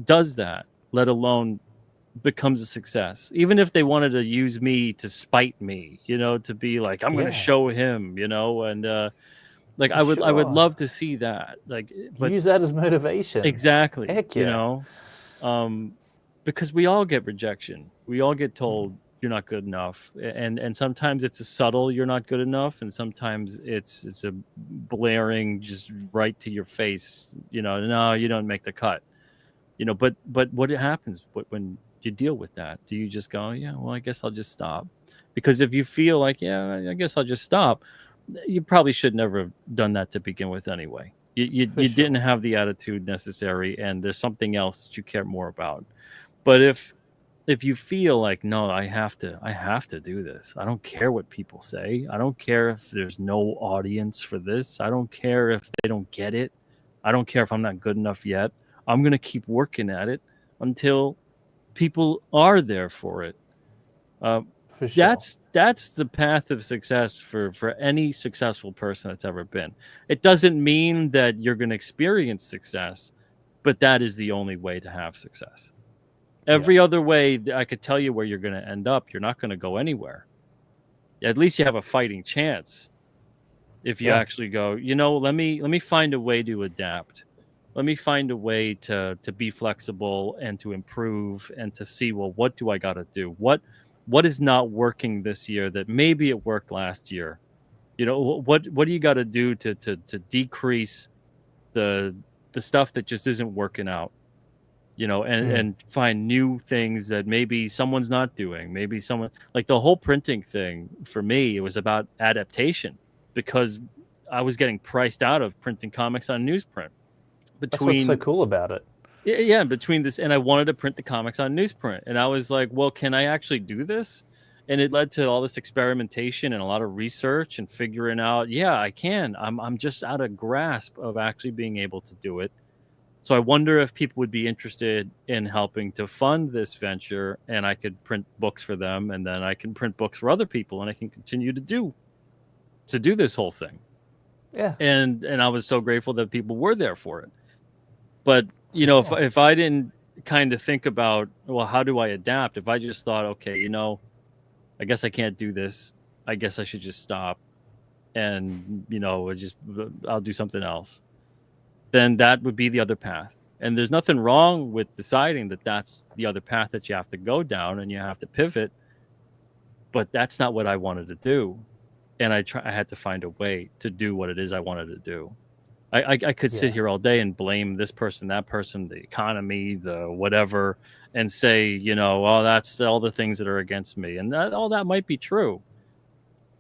does that, let alone becomes a success. Even if they wanted to use me to spite me, you know, to be like, I'm going to show him, you know, and like, I would love to see that. Like, but use that as motivation. Exactly. Heck yeah. You know, because we all get rejection. We all get told you're not good enough, and sometimes it's a subtle you're not good enough, and sometimes it's a blaring, just right to your face. You know, no, you don't make the cut. You know, but what happens when you deal with that? Do you just go, yeah, well, I guess I'll just stop? Because if you feel like, yeah, I guess I'll just stop, you probably should never have done that to begin with anyway. You didn't have the attitude necessary, and there's something else that you care more about. But if you feel like, no, I have to do this. I don't care what people say. I don't care if there's no audience for this. I don't care if they don't get it. I don't care if I'm not good enough yet. I'm going to keep working at it until people are there for it. For sure. That's the path of success for any successful person that's ever been. It doesn't mean that you're going to experience success, but that is the only way to have success. Every other way, I could tell you where you're going to end up. You're not going to go anywhere. At least you have a fighting chance. If you actually go, you know, let me find a way to adapt. Let me find a way to be flexible and to improve and to see, well, what do I got to do? What is not working this year that maybe it worked last year? You know, what do you got to do to decrease the stuff that just isn't working out? You know, and find new things that maybe someone's not doing. Maybe someone, like the whole printing thing for me, it was about adaptation, because I was getting priced out of printing comics on newsprint. That's what's so cool about it. Yeah, between this, and I wanted to print the comics on newsprint, and I was like, well, can I actually do this? And it led to all this experimentation and a lot of research and figuring out, yeah, I can. I'm just out of grasp of actually being able to do it. So I wonder if people would be interested in helping to fund this venture, and I could print books for them, and then I can print books for other people, and I can continue to do this whole thing. Yeah. And I was so grateful that people were there for it. But, you know, if I didn't kind of think about, well, how do I adapt? If I just thought, okay, you know, I guess I can't do this. I guess I should just stop, and, you know, I'll do something else. Then that would be the other path. And there's nothing wrong with deciding that that's the other path that you have to go down and you have to pivot. But that's not what I wanted to do. And I had to find a way to do what it is I wanted to do. I could sit here all day and blame this person, that person, the economy, the whatever, and say, you know, well, that's all the things that are against me. And all that might be true.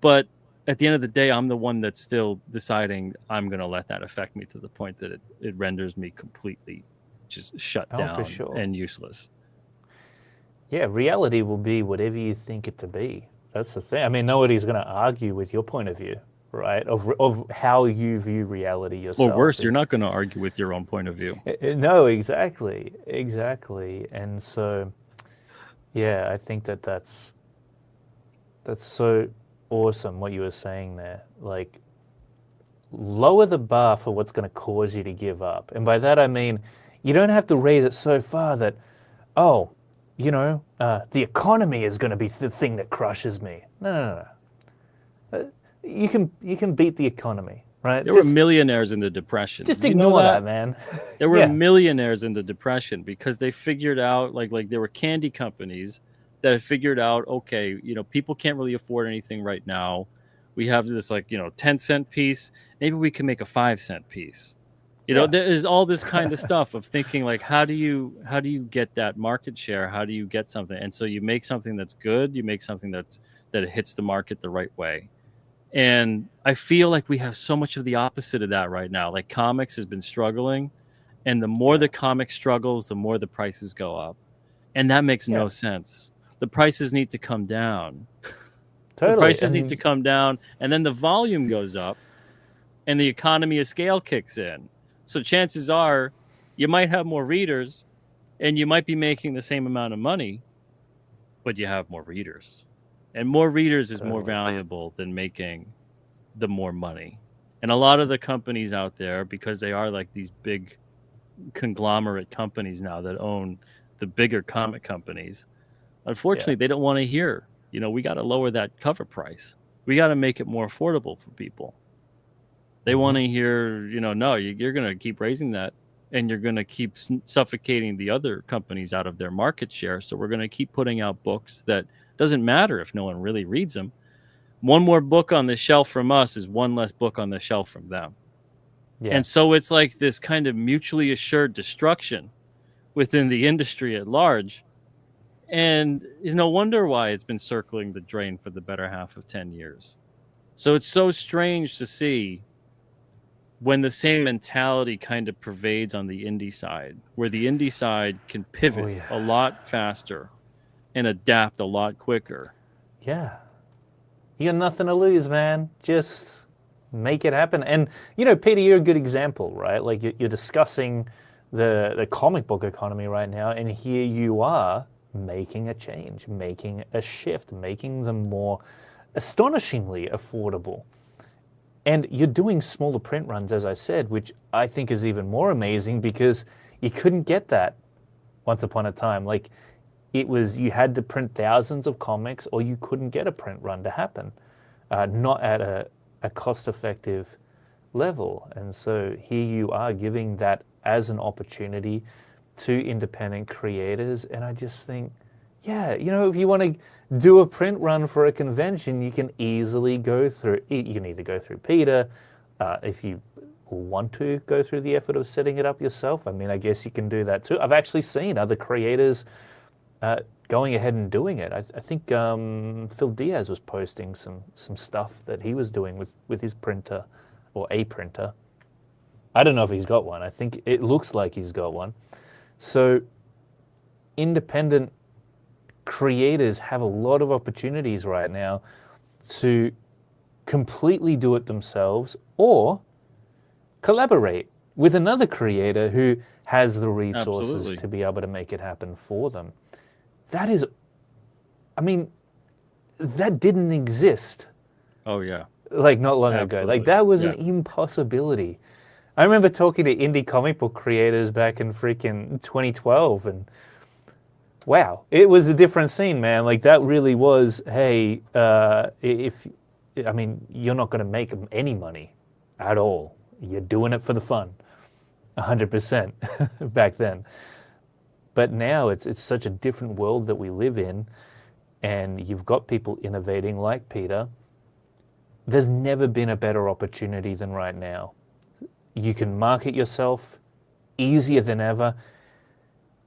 But at the end of the day, I'm the one that's still deciding I'm going to let that affect me to the point that it renders me completely just shut down and useless. Yeah, reality will be whatever you think it to be. That's the thing. I mean, nobody's going to argue with your point of view, right? Of how you view reality yourself. Or worse, you're not going to argue with your own point of view. No, exactly. And so, yeah, I think that's so awesome what you were saying there. Like, lower the bar for what's going to cause you to give up. And by that I mean, you don't have to raise it so far that, oh, the economy is going to be the thing that crushes me. No. You can beat the economy, right? There were millionaires in the Depression. Just ignore that, man. There were millionaires in the Depression because they figured out, like there were candy companies that figured out, okay, people can't really afford anything right now. We have this 10-cent piece. Maybe we can make a 5-cent piece. There is all this kind of stuff of thinking like, how do you get that market share? How do you get something? And so you make something that's good. You make something that hits the market the right way. And I feel like we have so much of the opposite of that right now. Like comics has been struggling, and the more the comic struggles, the more the prices go up. And that makes no sense. The prices need to come down. Totally. The prices need to come down, and then the volume goes up, and the economy of scale kicks in. So chances are you might have more readers, and you might be making the same amount of money, but you have more readers. And more readers is more valuable than making the more money. And a lot of the companies out there, because they are like these big conglomerate companies now that own the bigger comic companies, unfortunately, they don't want to hear, we got to lower that cover price. We got to make it more affordable for people. They want to hear, no, you're going to keep raising that, and you're going to keep suffocating the other companies out of their market share. So we're going to keep putting out books that doesn't matter if no one really reads them. One more book on the shelf from us is one less book on the shelf from them. Yeah. And so it's like this kind of mutually assured destruction within the industry at large. And no wonder why it's been circling the drain for the better half of 10 years. So it's so strange to see when the same mentality kind of pervades on the indie side, where the indie side can pivot a lot faster and adapt a lot quicker. Yeah. You got nothing to lose, man. Just make it happen. And, Peter, you're a good example, right? Like, you're discussing the comic book economy right now, and here you are making a change, making a shift, making them more astonishingly affordable. And you're doing smaller print runs, as I said, which I think is even more amazing because you couldn't get that once upon a time. Like, it was, you had to print thousands of comics or you couldn't get a print run to happen, not at a cost-effective level. And so here you are giving that as an opportunity to independent creators. And I just think, if you want to do a print run for a convention, you can easily go through, you can either go through Peter, if you want to go through the effort of setting it up yourself. I mean, I guess you can do that too. I've actually seen other creators going ahead and doing it. I think Phil Diaz was posting some stuff that he was doing with his printer, or a printer. I don't know if he's got one. I think it looks like he's got one. So independent creators have a lot of opportunities right now to completely do it themselves or collaborate with another creator who has the resources to be able to make it happen for them. That is, I mean, that didn't exist. Oh, yeah. Like, not long ago. Like, that was an impossibility. I remember talking to indie comic book creators back in freaking 2012, and wow, it was a different scene, man. Like, that really was, hey, you're not going to make any money at all. You're doing it for the fun, 100% back then. But now it's such a different world that we live in, and you've got people innovating like Peter. There's never been a better opportunity than right now. You can market yourself easier than ever.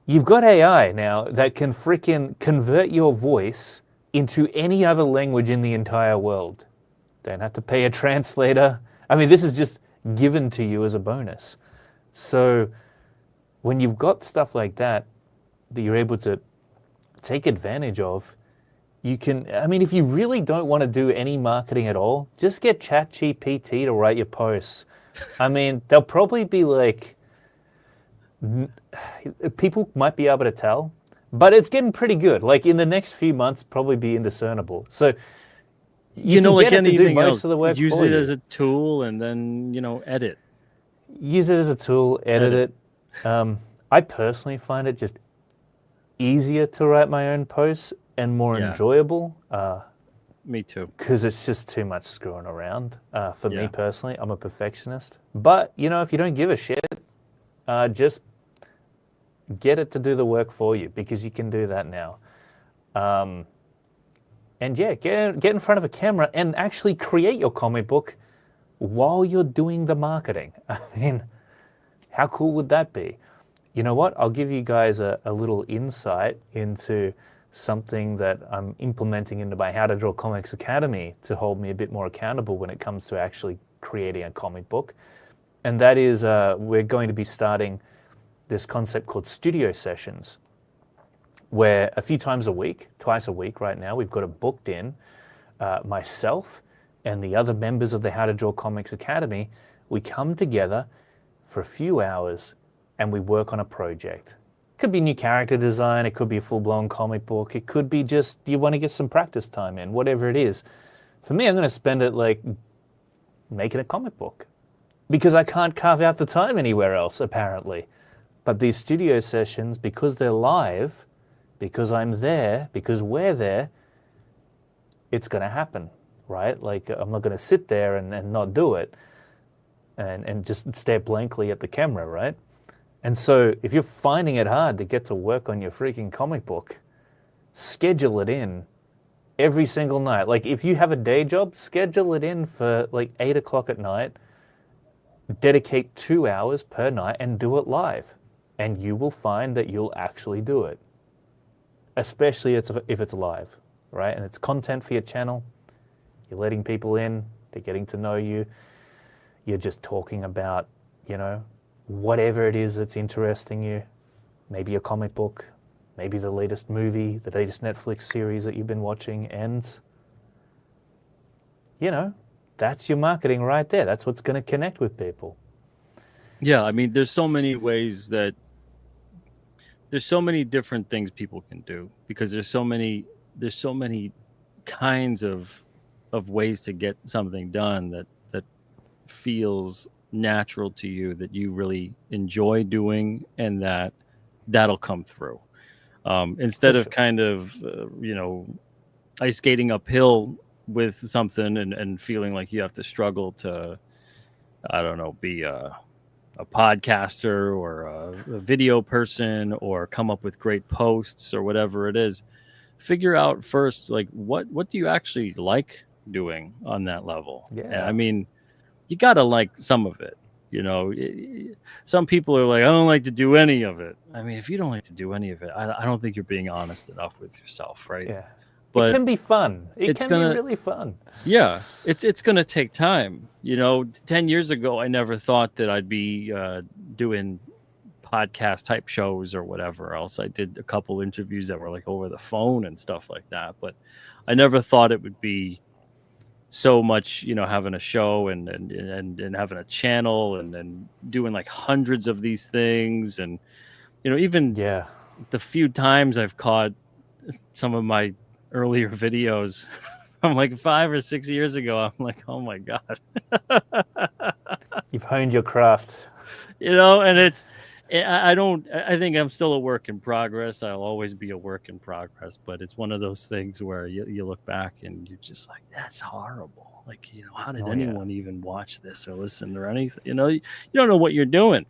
You've got AI now that can freaking convert your voice into any other language in the entire world. Don't have to pay a translator. I mean, this is just given to you as a bonus. So when you've got stuff like that you're able to take advantage of, you can, I mean, if you really don't want to do any marketing at all, just get ChatGPT to write your posts. I mean, they'll probably be like, people might be able to tell, but it's getting pretty good. Like, in the next few months, probably be indiscernible. So You know, can like get it to do anything most else, of the work use for it you. as a tool and then, you know, edit. Use it as a tool, edit it. I personally find it just easier to write my own posts and more Yeah. enjoyable Me too. because it's just too much screwing around. For me Yeah. personally, I'm a perfectionist. But, you know, if you don't give a shit, just get it to do the work for you because you can do that now. And yeah, get in front of a camera and actually create your comic book while you're doing the marketing. I mean, how cool would that be? You know what? I'll give you guys a little insight into something that I'm implementing into my How to Draw Comics Academy to hold me a bit more accountable when it comes to actually creating a comic book. And that is we're going to be starting this concept called studio sessions, where a few times a week, twice a week right now, we've got it booked in, myself and the other members of the How to Draw Comics Academy, we come together for a few hours and we work on a project. It could be new character design, it could be a full-blown comic book, it could be just you want to get some practice time in, whatever it is. For me, I'm going to spend it like making a comic book because I can't carve out the time anywhere else, apparently. But these studio sessions, because they're live, because I'm there, because we're there, it's going to happen, right? Like I'm not going to sit there and not do it and just stare blankly at the camera, right? And so if you're finding it hard to get to work on your freaking comic book, schedule it in every single night. Like if you have a day job, schedule it in for like 8 o'clock at night, dedicate 2 hours per night and do it live. And you will find that you'll actually do it, especially if it's live, right? And it's content for your channel. You're letting people in, they're getting to know you. You're just talking about, you know, whatever it is that's interesting you. Maybe a comic book, maybe the latest movie, the latest Netflix series that you've been watching. And, you know, that's your marketing right there. That's what's going to connect with people. Yeah, I mean, there's so many ways that there's so many different things people can do because there's so many kinds of ways to get something done that feels natural to you, that you really enjoy doing, and that'll come through. Instead of kind of you know, ice skating uphill with something and feeling like you have to struggle to, I don't know, be a podcaster or a video person or come up with great posts or whatever it is. Figure out first, like, what do you actually like doing on that level? Yeah. I mean, you got to like some of it. You know, some people are like, I don't like to do any of it. I mean, if you don't like to do any of it, I don't think you're being honest enough with yourself, right? Yeah. But it can be fun. It can be really fun. Yeah, it's going to take time. You know, 10 years ago, I never thought that I'd be doing podcast type shows or whatever else. I did a couple interviews that were like over the phone and stuff like that. But I never thought it would be so much, you know, having a show and having a channel and doing like hundreds of these things. And, you know, even the few times I've caught some of my earlier videos from like 5 or 6 years ago, I'm like, oh my God. You've honed your craft. You know, and I think I'm still a work in progress. I'll always be a work in progress, but it's one of those things where you look back and you're just like, that's horrible. Like, you know, how did anyone even watch this or listen or anything? You know, you don't know what you're doing.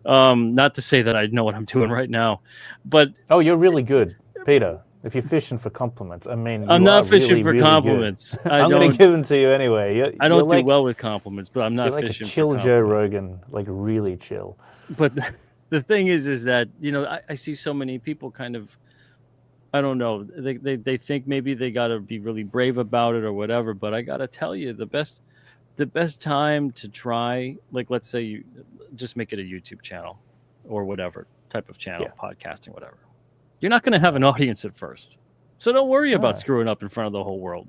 Not to say that I know what I'm doing right now, but oh, you're really good, Peter. If you're fishing for compliments, I mean, I'm not fishing really, for really compliments. I'm going to give them to you anyway. I don't do well with compliments, but I'm not you're like fishing a chill for Joe Rogan, like really chill. But the thing is that, you know, I see so many people kind of, I don't know, they think maybe they got to be really brave about it or whatever. But I got to tell you, the best time to try, like, let's say you just make it a YouTube channel or whatever type of channel, podcasting, whatever. You're not going to have an audience at first. So don't worry about screwing up in front of the whole world.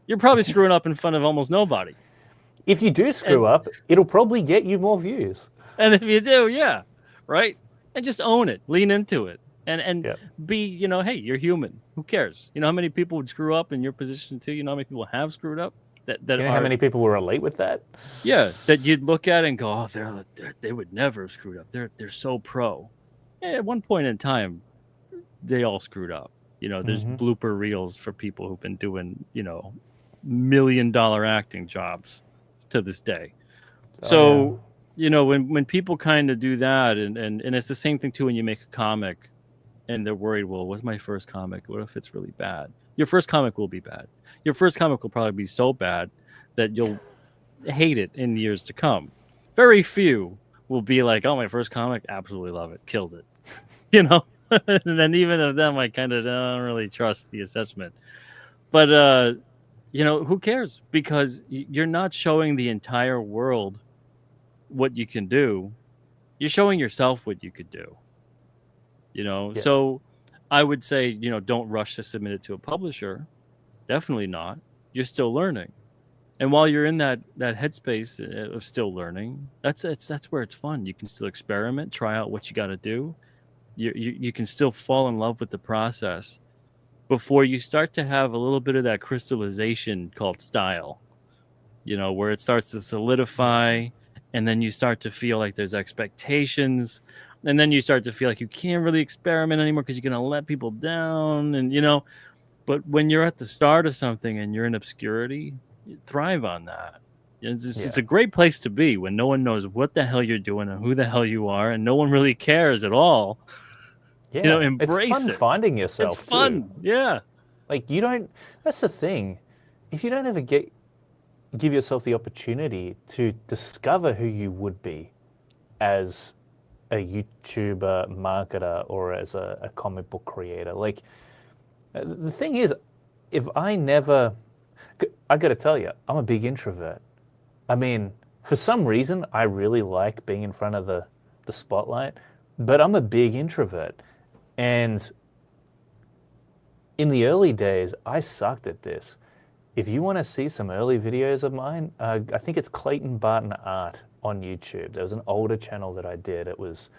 You're probably screwing up in front of almost nobody. If you do screw up, it'll probably get you more views. And if you do, right? And just own it. Lean into it. and Yeah. B, you know, hey, you're human. Who cares? You know how many people would screw up in your position too? You know how many people have screwed up that You know how are many people will relate with that? yeah, that you'd look at and go, oh, they would never have screwed up. They're so pro. Yeah, at one point in time, they all screwed up. You know, there's blooper reels for people who've been doing, you know, $1 million acting jobs to this day. So, you know, when people kind of do that, and it's the same thing too when you make a comic and they're worried, well, what's my first comic? What if it's really bad? Your first comic will be bad. Your first comic will probably be so bad that you'll hate it in years to come. Very few will be like, oh, my first comic, absolutely love it, killed it. You know? And then even of them, I kind of don't really trust the assessment. But, you know, who cares? Because you're not showing the entire world what you can do. You're showing yourself what you could do. You know? Yeah. So I would say, you know, don't rush to submit it to a publisher. Definitely not. You're still learning. And while you're in that headspace of still learning, that's where it's fun. You can still experiment, try out what you got to do. You can still fall in love with the process before you start to have a little bit of that crystallization called style, you know, where it starts to solidify, and then you start to feel like there's expectations, and then you start to feel like you can't really experiment anymore because you're going to let people down, and you know. But when you're at the start of something and you're in obscurity, you thrive on that. It's a great place to be when no one knows what the hell you're doing and who the hell you are, and no one really cares at all. Yeah, you know, embrace it's fun finding yourself. It's fun, too. yeah. Like you don't. That's the thing. If you don't ever give yourself the opportunity to discover who you would be as a YouTuber, marketer, or as a comic book creator, like the thing is, if I got to tell you, I'm a big introvert. I mean, for some reason, I really like being in front of the spotlight, but I'm a big introvert. And in the early days, I sucked at this. If you want to see some early videos of mine, I think it's Clayton Barton Art on YouTube. There was an older channel that I did. It was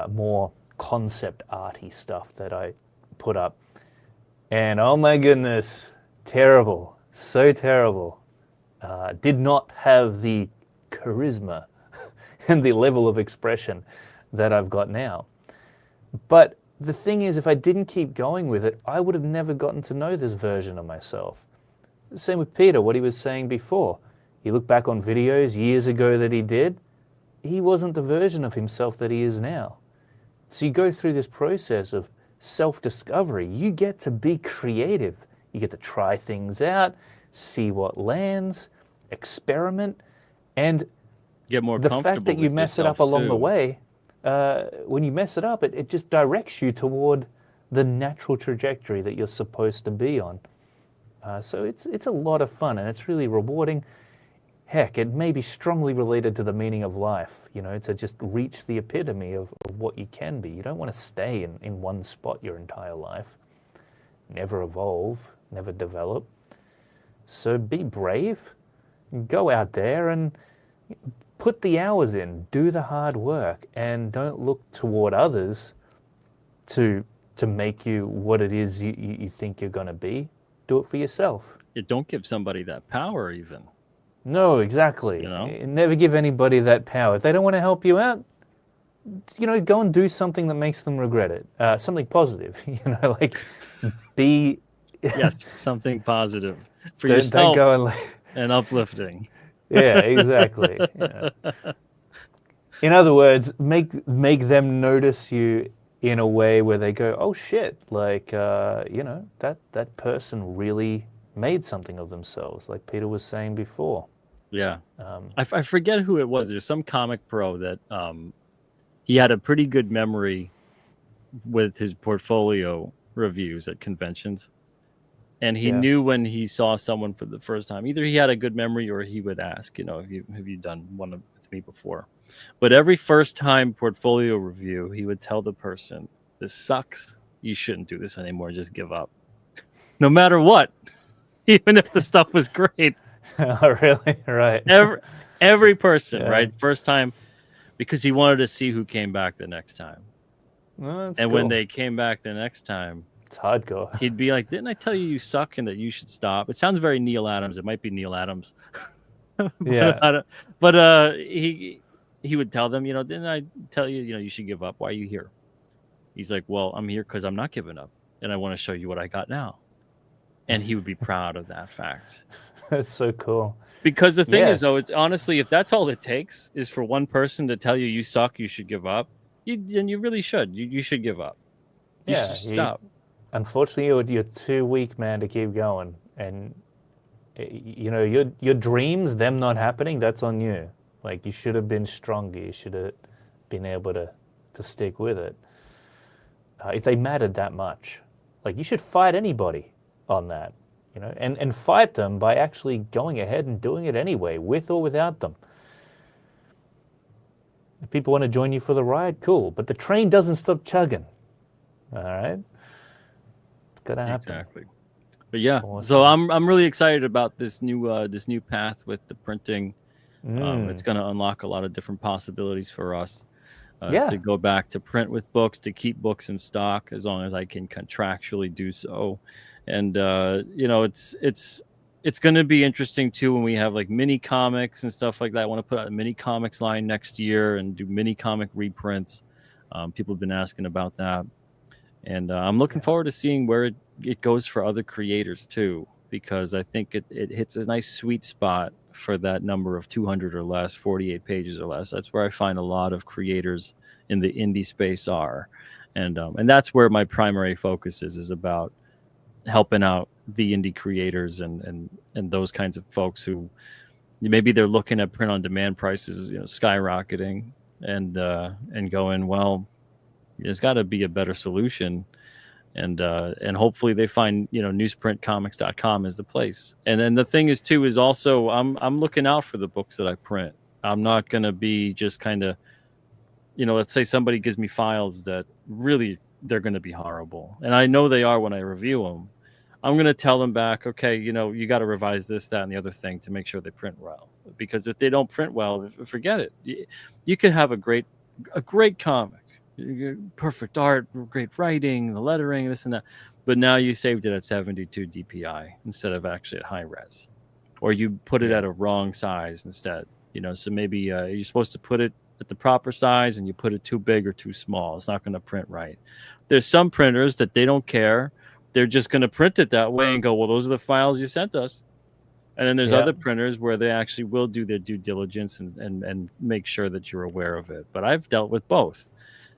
more concept arty stuff that I put up. And oh my goodness, terrible, so terrible. Did not have the charisma and the level of expression that I've got now. But the thing is, if I didn't keep going with it, I would have never gotten to know this version of myself. Same with Peter, what he was saying before. You look back on videos years ago that he did, he wasn't the version of himself that he is now. So you go through this process of self-discovery. You get to be creative. You get to try things out, see what lands, experiment, and get more the fact that you mess it up along the way, when you mess it up, it just directs you toward the natural trajectory that you're supposed to be on. So it's a lot of fun, and it's really rewarding. Heck, it may be strongly related to the meaning of life, you know, to just reach the epitome of what you can be. You don't want to stay in one spot your entire life. Never evolve, never develop. So be brave, go out there and put the hours in, do the hard work, and don't look toward others to make you what it is you think you're going to be. Do it for yourself. Don't give somebody that power even. No, exactly. You know? Never give anybody that power. If they don't want to help you out, you know, go and do something that makes them regret it. Something positive, you know, like be... Yes, something positive for don't yourself go and uplifting. Yeah, exactly. Yeah. In other words, make them notice you in a way where they go, oh shit, like, you know, that person really made something of themselves, like Peter was saying before. Yeah. I forget who it was. There's some comic pro that he had a pretty good memory with his portfolio reviews at conventions. And he knew when he saw someone for the first time, either he had a good memory or he would ask, you know, have you done one with me before? But every first time portfolio review, he would tell the person, this sucks. You shouldn't do this anymore. Just give up. No matter what. Even if the stuff was great. Oh, really? Right. Every person, right? First time, because he wanted to see who came back the next time. Oh, that's And cool. when they came back the next time, It's hardcore. he'd be like, "Didn't I tell you you suck and that you should stop?" It sounds very Neil Adams. It might be Neil Adams, Yeah. but he would tell them, "Didn't I tell you, you should give up? Why are you here?" He's like, "Well, I'm here because I'm not giving up, and I want to show you what I got now." And he would be proud of that fact. That's so cool. Because the thing is, though, Yes. it's honestly, if that's all it takes is for one person to tell you you suck, you should give up, then you really should. You should give up. You should stop. Unfortunately, you're too weak, man, to keep going. And your dreams, them not happening, that's on you. Like, you should have been stronger. You should have been able to stick with it. If they mattered that much, like, you should fight anybody on that, and fight them by actually going ahead and doing it anyway, with or without them. If people want to join you for the ride, cool. But the train doesn't stop chugging. All right, it's gonna happen. Exactly. But yeah, Awesome. so I'm really excited about this new path with the printing. It's going to unlock a lot of different possibilities for us. To go back to print with books, to keep books in stock as long as I can contractually do so. And it's going to be interesting too when we have like mini comics and stuff like that. I want to put out a mini comics line next year and do mini comic reprints. People have been asking about that, and I'm looking forward to seeing where it goes for other creators too, because I think it hits a nice sweet spot for that number of 200 or less, 48 pages or less. That's where I find a lot of creators in the indie space are, and that's where my primary focus is about helping out the indie creators and those kinds of folks who maybe they're looking at print on demand prices, skyrocketing, and going, well, there's got to be a better solution. And hopefully they find, newsprintcomics.com is the place. And then the thing is too, is also I'm looking out for the books that I print. I'm not going to be just kind of, let's say somebody gives me files that really they're going to be horrible. And I know they are when I review them. I'm going to tell them back, okay, you got to revise this, that, and the other thing to make sure they print well. Because if they don't print well, forget it. You could have a great comic. Perfect art, great writing, the lettering, this and that, but now you saved it at 72 DPI instead of actually at high res, or you put it at a wrong size instead. So maybe you're supposed to put it at the proper size and you put it too big or too small. It's not going to print right. There's some printers that they don't care. They're just going to print it that way and go, well, those are the files you sent us. And then there's other printers where they actually will do their due diligence and make sure that you're aware of it. But I've dealt with both.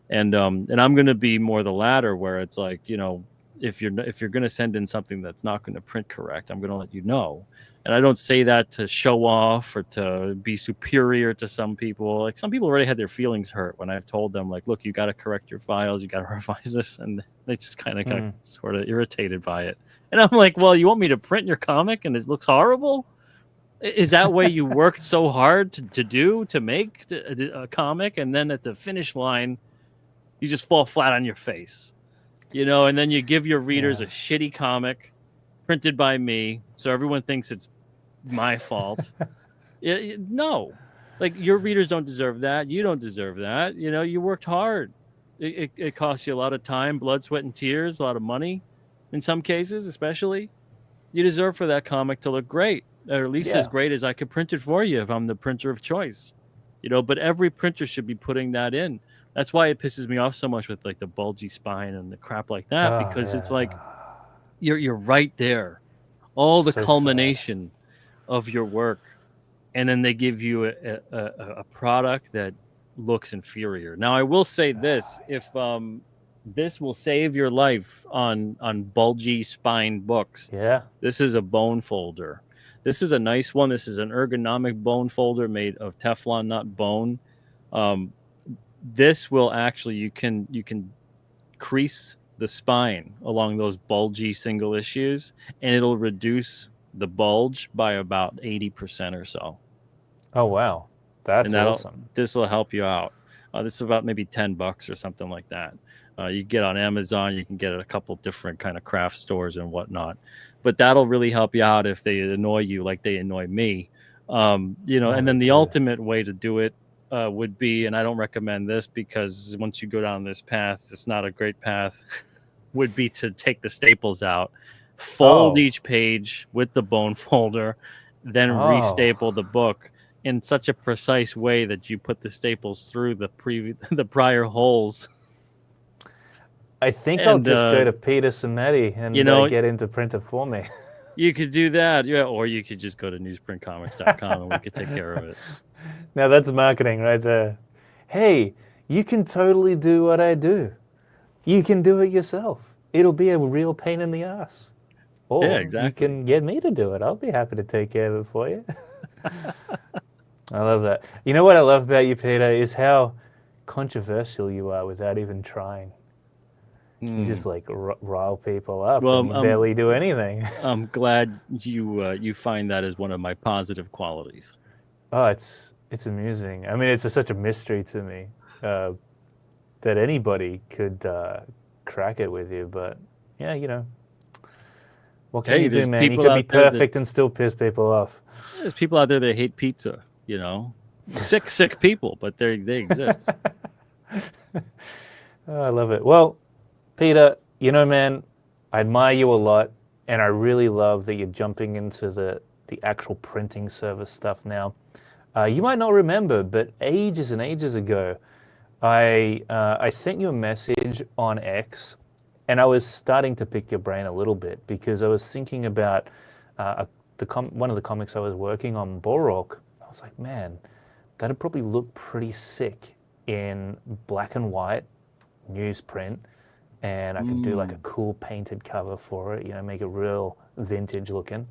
And I'm going to be more the latter, where it's like, if you're going to send in something that's not going to print correct, I'm going to let you know. And I don't say that to show off or to be superior to some people. Like, some people already had their feelings hurt when I've told them, like, look, you got to correct your files, you got to revise this, and they just kind of got sort of irritated by it. And I'm like, well, you want me to print your comic and it looks horrible? Is that way you worked so hard to make a comic, and then at the finish line you just fall flat on your face, and then you give your readers a shitty comic printed by me, so everyone thinks it's my fault. No, like, your readers don't deserve that. You don't deserve that. You worked hard. It costs you a lot of time, blood, sweat, and tears, a lot of money in some cases, especially. You deserve for that comic to look great, or at least as great as I could print it for you if I'm the printer of choice. But every printer should be putting that in. That's why it pisses me off so much with like the bulgy spine and the crap like that, because it's like you're right there, all the culmination of your work, and then they give you a product that looks inferior. Now, I will say this: if this will save your life on bulgy spine books, this is a bone folder. This is a nice one. This is an ergonomic bone folder made of Teflon, not bone. This will actually, you can crease the spine along those bulgy single issues, and it'll reduce the bulge by about 80% or so. Oh, wow. That's awesome. This will help you out. This is about maybe $10 or something like that. You get on Amazon, you can get at a couple different kind of craft stores and whatnot. But that'll really help you out if they annoy you like they annoy me. And then the ultimate way to do it would be, and I don't recommend this because once you go down this path, it's not a great path, would be to take the staples out, fold Oh. each page with the bone folder, then Oh. restaple the book in such a precise way that you put the staples through the prior holes. I think I'll And just go to Peter Simeti and you know, get him to print it for me. you could do that, yeah, or you could just go to newsprintcomics.com and we could take care of it. Now that's marketing right there. Hey, you can totally do what I do. You can do it yourself. It'll be a real pain in the ass. Or Yeah, exactly. you can get me to do it. I'll be happy to take care of it for you. I love that. You know what I love about you, Peter, is how controversial you are without even trying. You just like rile people up, Well, and you barely do anything. I'm glad you find that as one of my positive qualities. Oh, it's amusing. I mean, it's such a mystery to me that anybody could crack it with you. But yeah, you know, what can you do, man? You could be perfect and still piss people off. There's people out there that hate pizza. You know, sick people, but they exist. Oh, I love it. Well, Peter, you know, man, I admire you a lot, and I really love that you're jumping into the actual printing service stuff now. You might not remember, but ages and ages ago, I sent you a message on X, and I was starting to pick your brain a little bit because I was thinking about one of the comics I was working on, Borok. I was like, man, that'd probably look pretty sick in black and white newsprint, and I could do like a cool painted cover for it, you know, make it real vintage looking.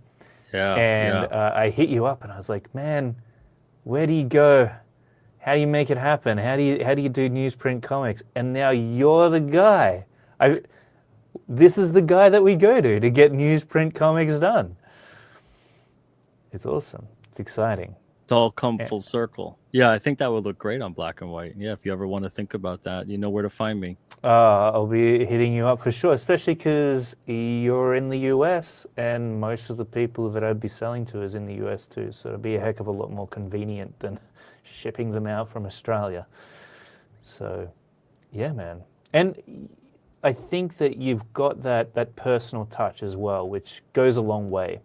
Yeah. And I hit you up, and I was like, man, where do you go? How do you make it happen? How do you do newsprint comics? And now you're the guy. This is the guy that we go to get newsprint comics done. It's awesome. It's exciting. It's all come full circle. Yeah, I think that would look great on black and white. Yeah, if you ever want to think about that, you know where to find me. I'll be hitting you up for sure, especially because you're in the US, and most of the people that I'd be selling to is in the US too. So it'll be a heck of a lot more convenient than shipping them out from Australia. So, yeah, man. And I think that you've got that personal touch as well, which goes a long way.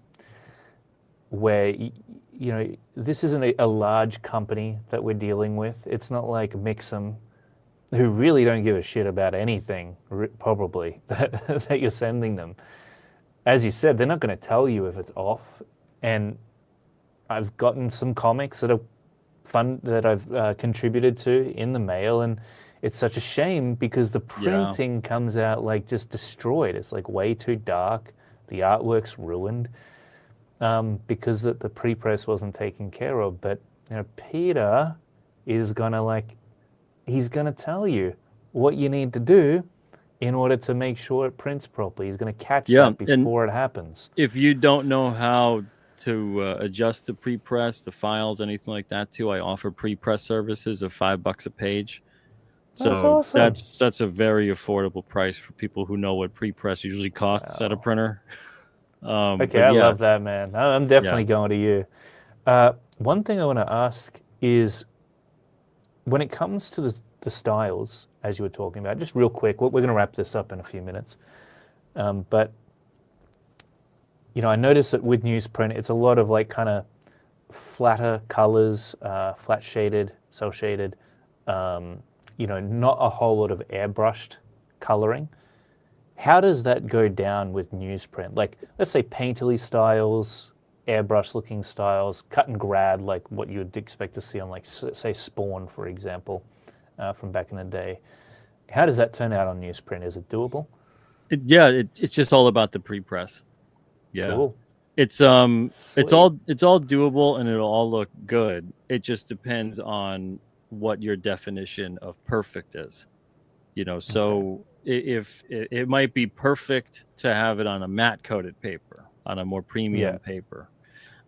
Where, you know, this isn't a large company that we're dealing with. It's not like Mixum, who really don't give a shit about anything, probably, that you're sending them. As you said, they're not going to tell you if it's off. And I've gotten some comics that are fun that I've contributed to in the mail, and it's such a shame because the printing comes out like just destroyed. It's like way too dark. The artwork's ruined because the pre-press wasn't taken care of. But you know, Peter is gonna he's gonna tell you what you need to do in order to make sure it prints properly. He's gonna catch that before it happens. If you don't know how to adjust the pre-press, the files, anything like that too, I offer pre-press services of $5 a page. So that's awesome. That's a very affordable price for people who know what pre-press usually costs at a printer. Okay, I love that, man. I'm definitely going to you. One thing I want to ask is, when it comes to the styles, as you were talking about, just real quick, we're going to wrap this up in a few minutes. But, you know, I noticed that with newsprint, it's a lot of like kind of flatter colors, flat shaded, cell shaded, you know, not a whole lot of airbrushed coloring. How does that go down with newsprint? Like, let's say painterly styles, airbrush looking styles, cut and grad, like what you would expect to see on, like, say, Spawn, for example, from back in the day. How does that turn out on newsprint? Is it doable? It's just all about the pre-press. Yeah. Cool. It's all doable, and it'll all look good. It just depends on what your definition of perfect is. You know, so if it might be perfect to have it on a matte coated paper, on a more premium paper,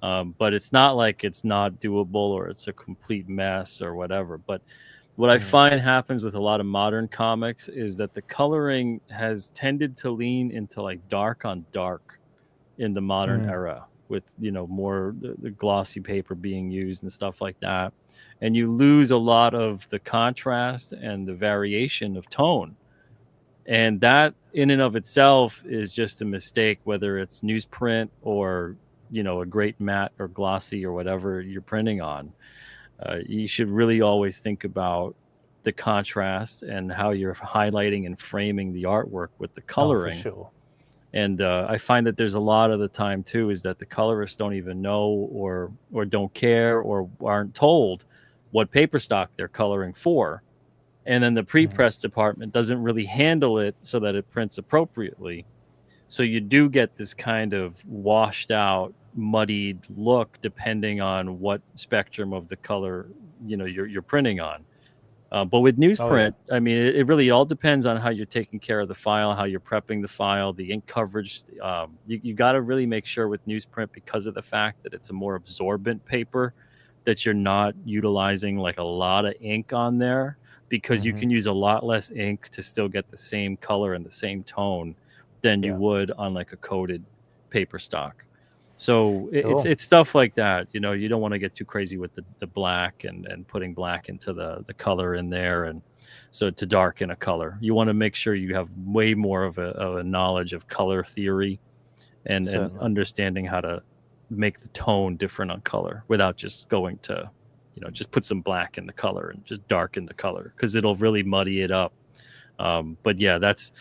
but it's not like it's not doable or it's a complete mess or whatever. But what I find happens with a lot of modern comics is that the coloring has tended to lean into like dark on dark in the modern era. with more the glossy paper being used and stuff like that, and you lose a lot of the contrast and the variation of tone, and that in and of itself is just a mistake, whether it's newsprint or a great matte or glossy or whatever you're printing on. You should really always think about the contrast and how you're highlighting and framing the artwork with the Oh, for coloring. sure. And I find that there's a lot of the time too is that the colorists don't even know or don't care or aren't told what paper stock they're coloring for. And then the pre-press department doesn't really handle it so that it prints appropriately. So you do get this kind of washed out, muddied look depending on what spectrum of the color you're printing on. But with Oh, yeah. newsprint, I mean, it really all depends on how you're taking care of the file, how you're prepping the file, the ink coverage. You got to really make sure with newsprint, because of the fact that it's a more absorbent paper, that you're not utilizing like a lot of ink on there, because you can use a lot less ink to still get the same color and the same tone than you Yeah. would on like a coated paper stock. So Cool. it's stuff like that. You don't want to get too crazy with the black and putting black into the color in there, and so to darken a color. You want to make sure you have way more of a knowledge of color theory and Certainly. understanding how to make the tone different on color without just going to, just put some black in the color and just darken the color, because it'll really muddy it up. But yeah, that's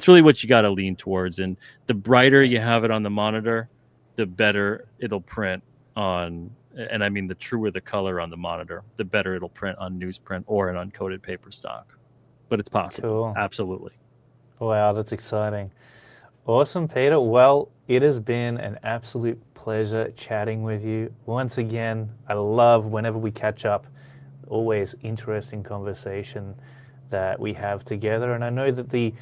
really what you got to lean towards. And the brighter you have it on the monitor, the better it'll print on, and I mean the truer the color on the monitor, the better it'll print on newsprint or an uncoated paper stock. But it's possible. Cool. Absolutely. Wow, that's exciting. Awesome, Peter. Well, it has been an absolute pleasure chatting with you. Once again, I love whenever we catch up, always interesting conversation that we have together. And I know that the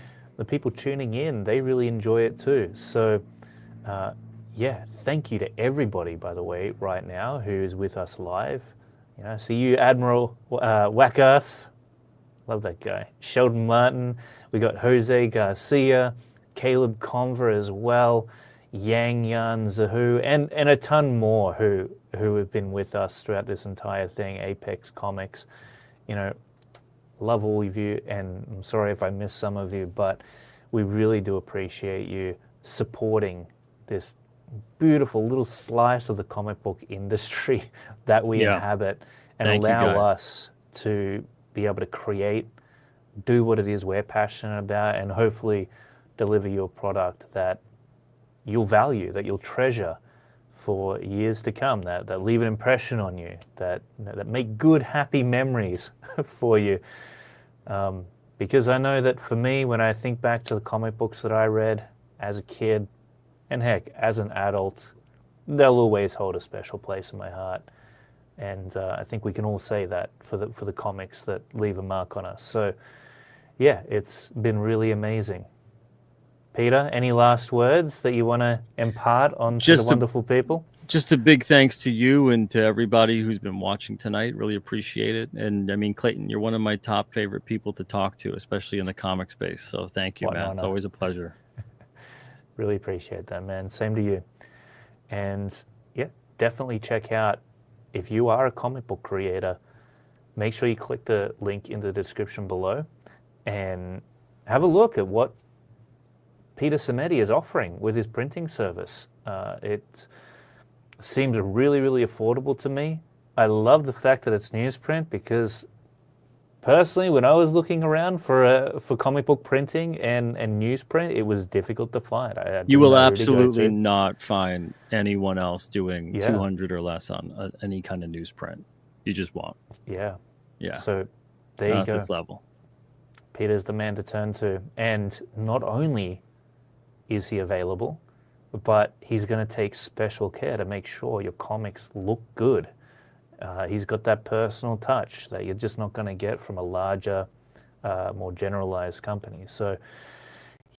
people tuning in, they really enjoy it too. So, yeah, thank you to everybody, by the way, right now who's with us live. I see you, Admiral Wackass. Love that guy. Sheldon Martin. We got Jose Garcia, Caleb Conver as well, Yang Yan Zahu, and a ton more who have been with us throughout this entire thing. Apex Comics. Love all of you, and I'm sorry if I missed some of you, but we really do appreciate you supporting this beautiful little slice of the comic book industry that we inhabit, and Thank you, allow guys. us to be able to create, do what it is we're passionate about, and hopefully deliver you a product that you'll value, that you'll treasure for years to come, that leave an impression on you, that make good, happy memories for you. Because I know that for me, when I think back to the comic books that I read as a kid, and heck, as an adult, they'll always hold a special place in my heart. And I think we can all say that for the comics that leave a mark on us. So, yeah, it's been really amazing. Peter, any last words that you want to impart on to the wonderful people? Just a big thanks to you and to everybody who's been watching tonight. Really appreciate it. And I mean, Clayton, you're one of my top favorite people to talk to, especially in the comic space. So thank you, man. It's always a pleasure. Really appreciate that, man. Same to you. And yeah, definitely check out, if you are a comic book creator, make sure you click the link in the description below and have a look at what Peter Simeti is offering with his printing service. It seems really, really affordable to me. I love the fact that it's newsprint, because personally, when I was looking around for comic book printing and newsprint, it was difficult to find. You will absolutely not find anyone else doing 200 or less on any kind of newsprint. You just won't. Yeah. Yeah. So there you go. At this level. Peter's the man to turn to. And not only is he available, but he's going to take special care to make sure your comics look good. He's got that personal touch that you're just not going to get from a larger, more generalized company. So,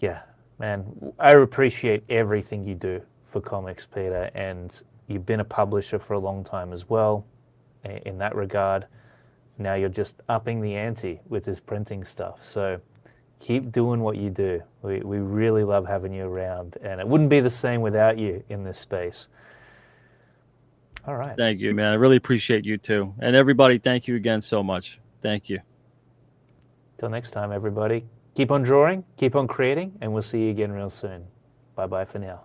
yeah, man, I appreciate everything you do for comics, Peter, and you've been a publisher for a long time as well. In that regard, now you're just upping the ante with this printing stuff. So keep doing what you do. We really love having you around, and it wouldn't be the same without you in this space. All right. Thank you, man. I really appreciate you too. And everybody, thank you again so much. Thank you. Till next time, everybody. Keep on drawing, keep on creating, and we'll see you again real soon. Bye-bye for now.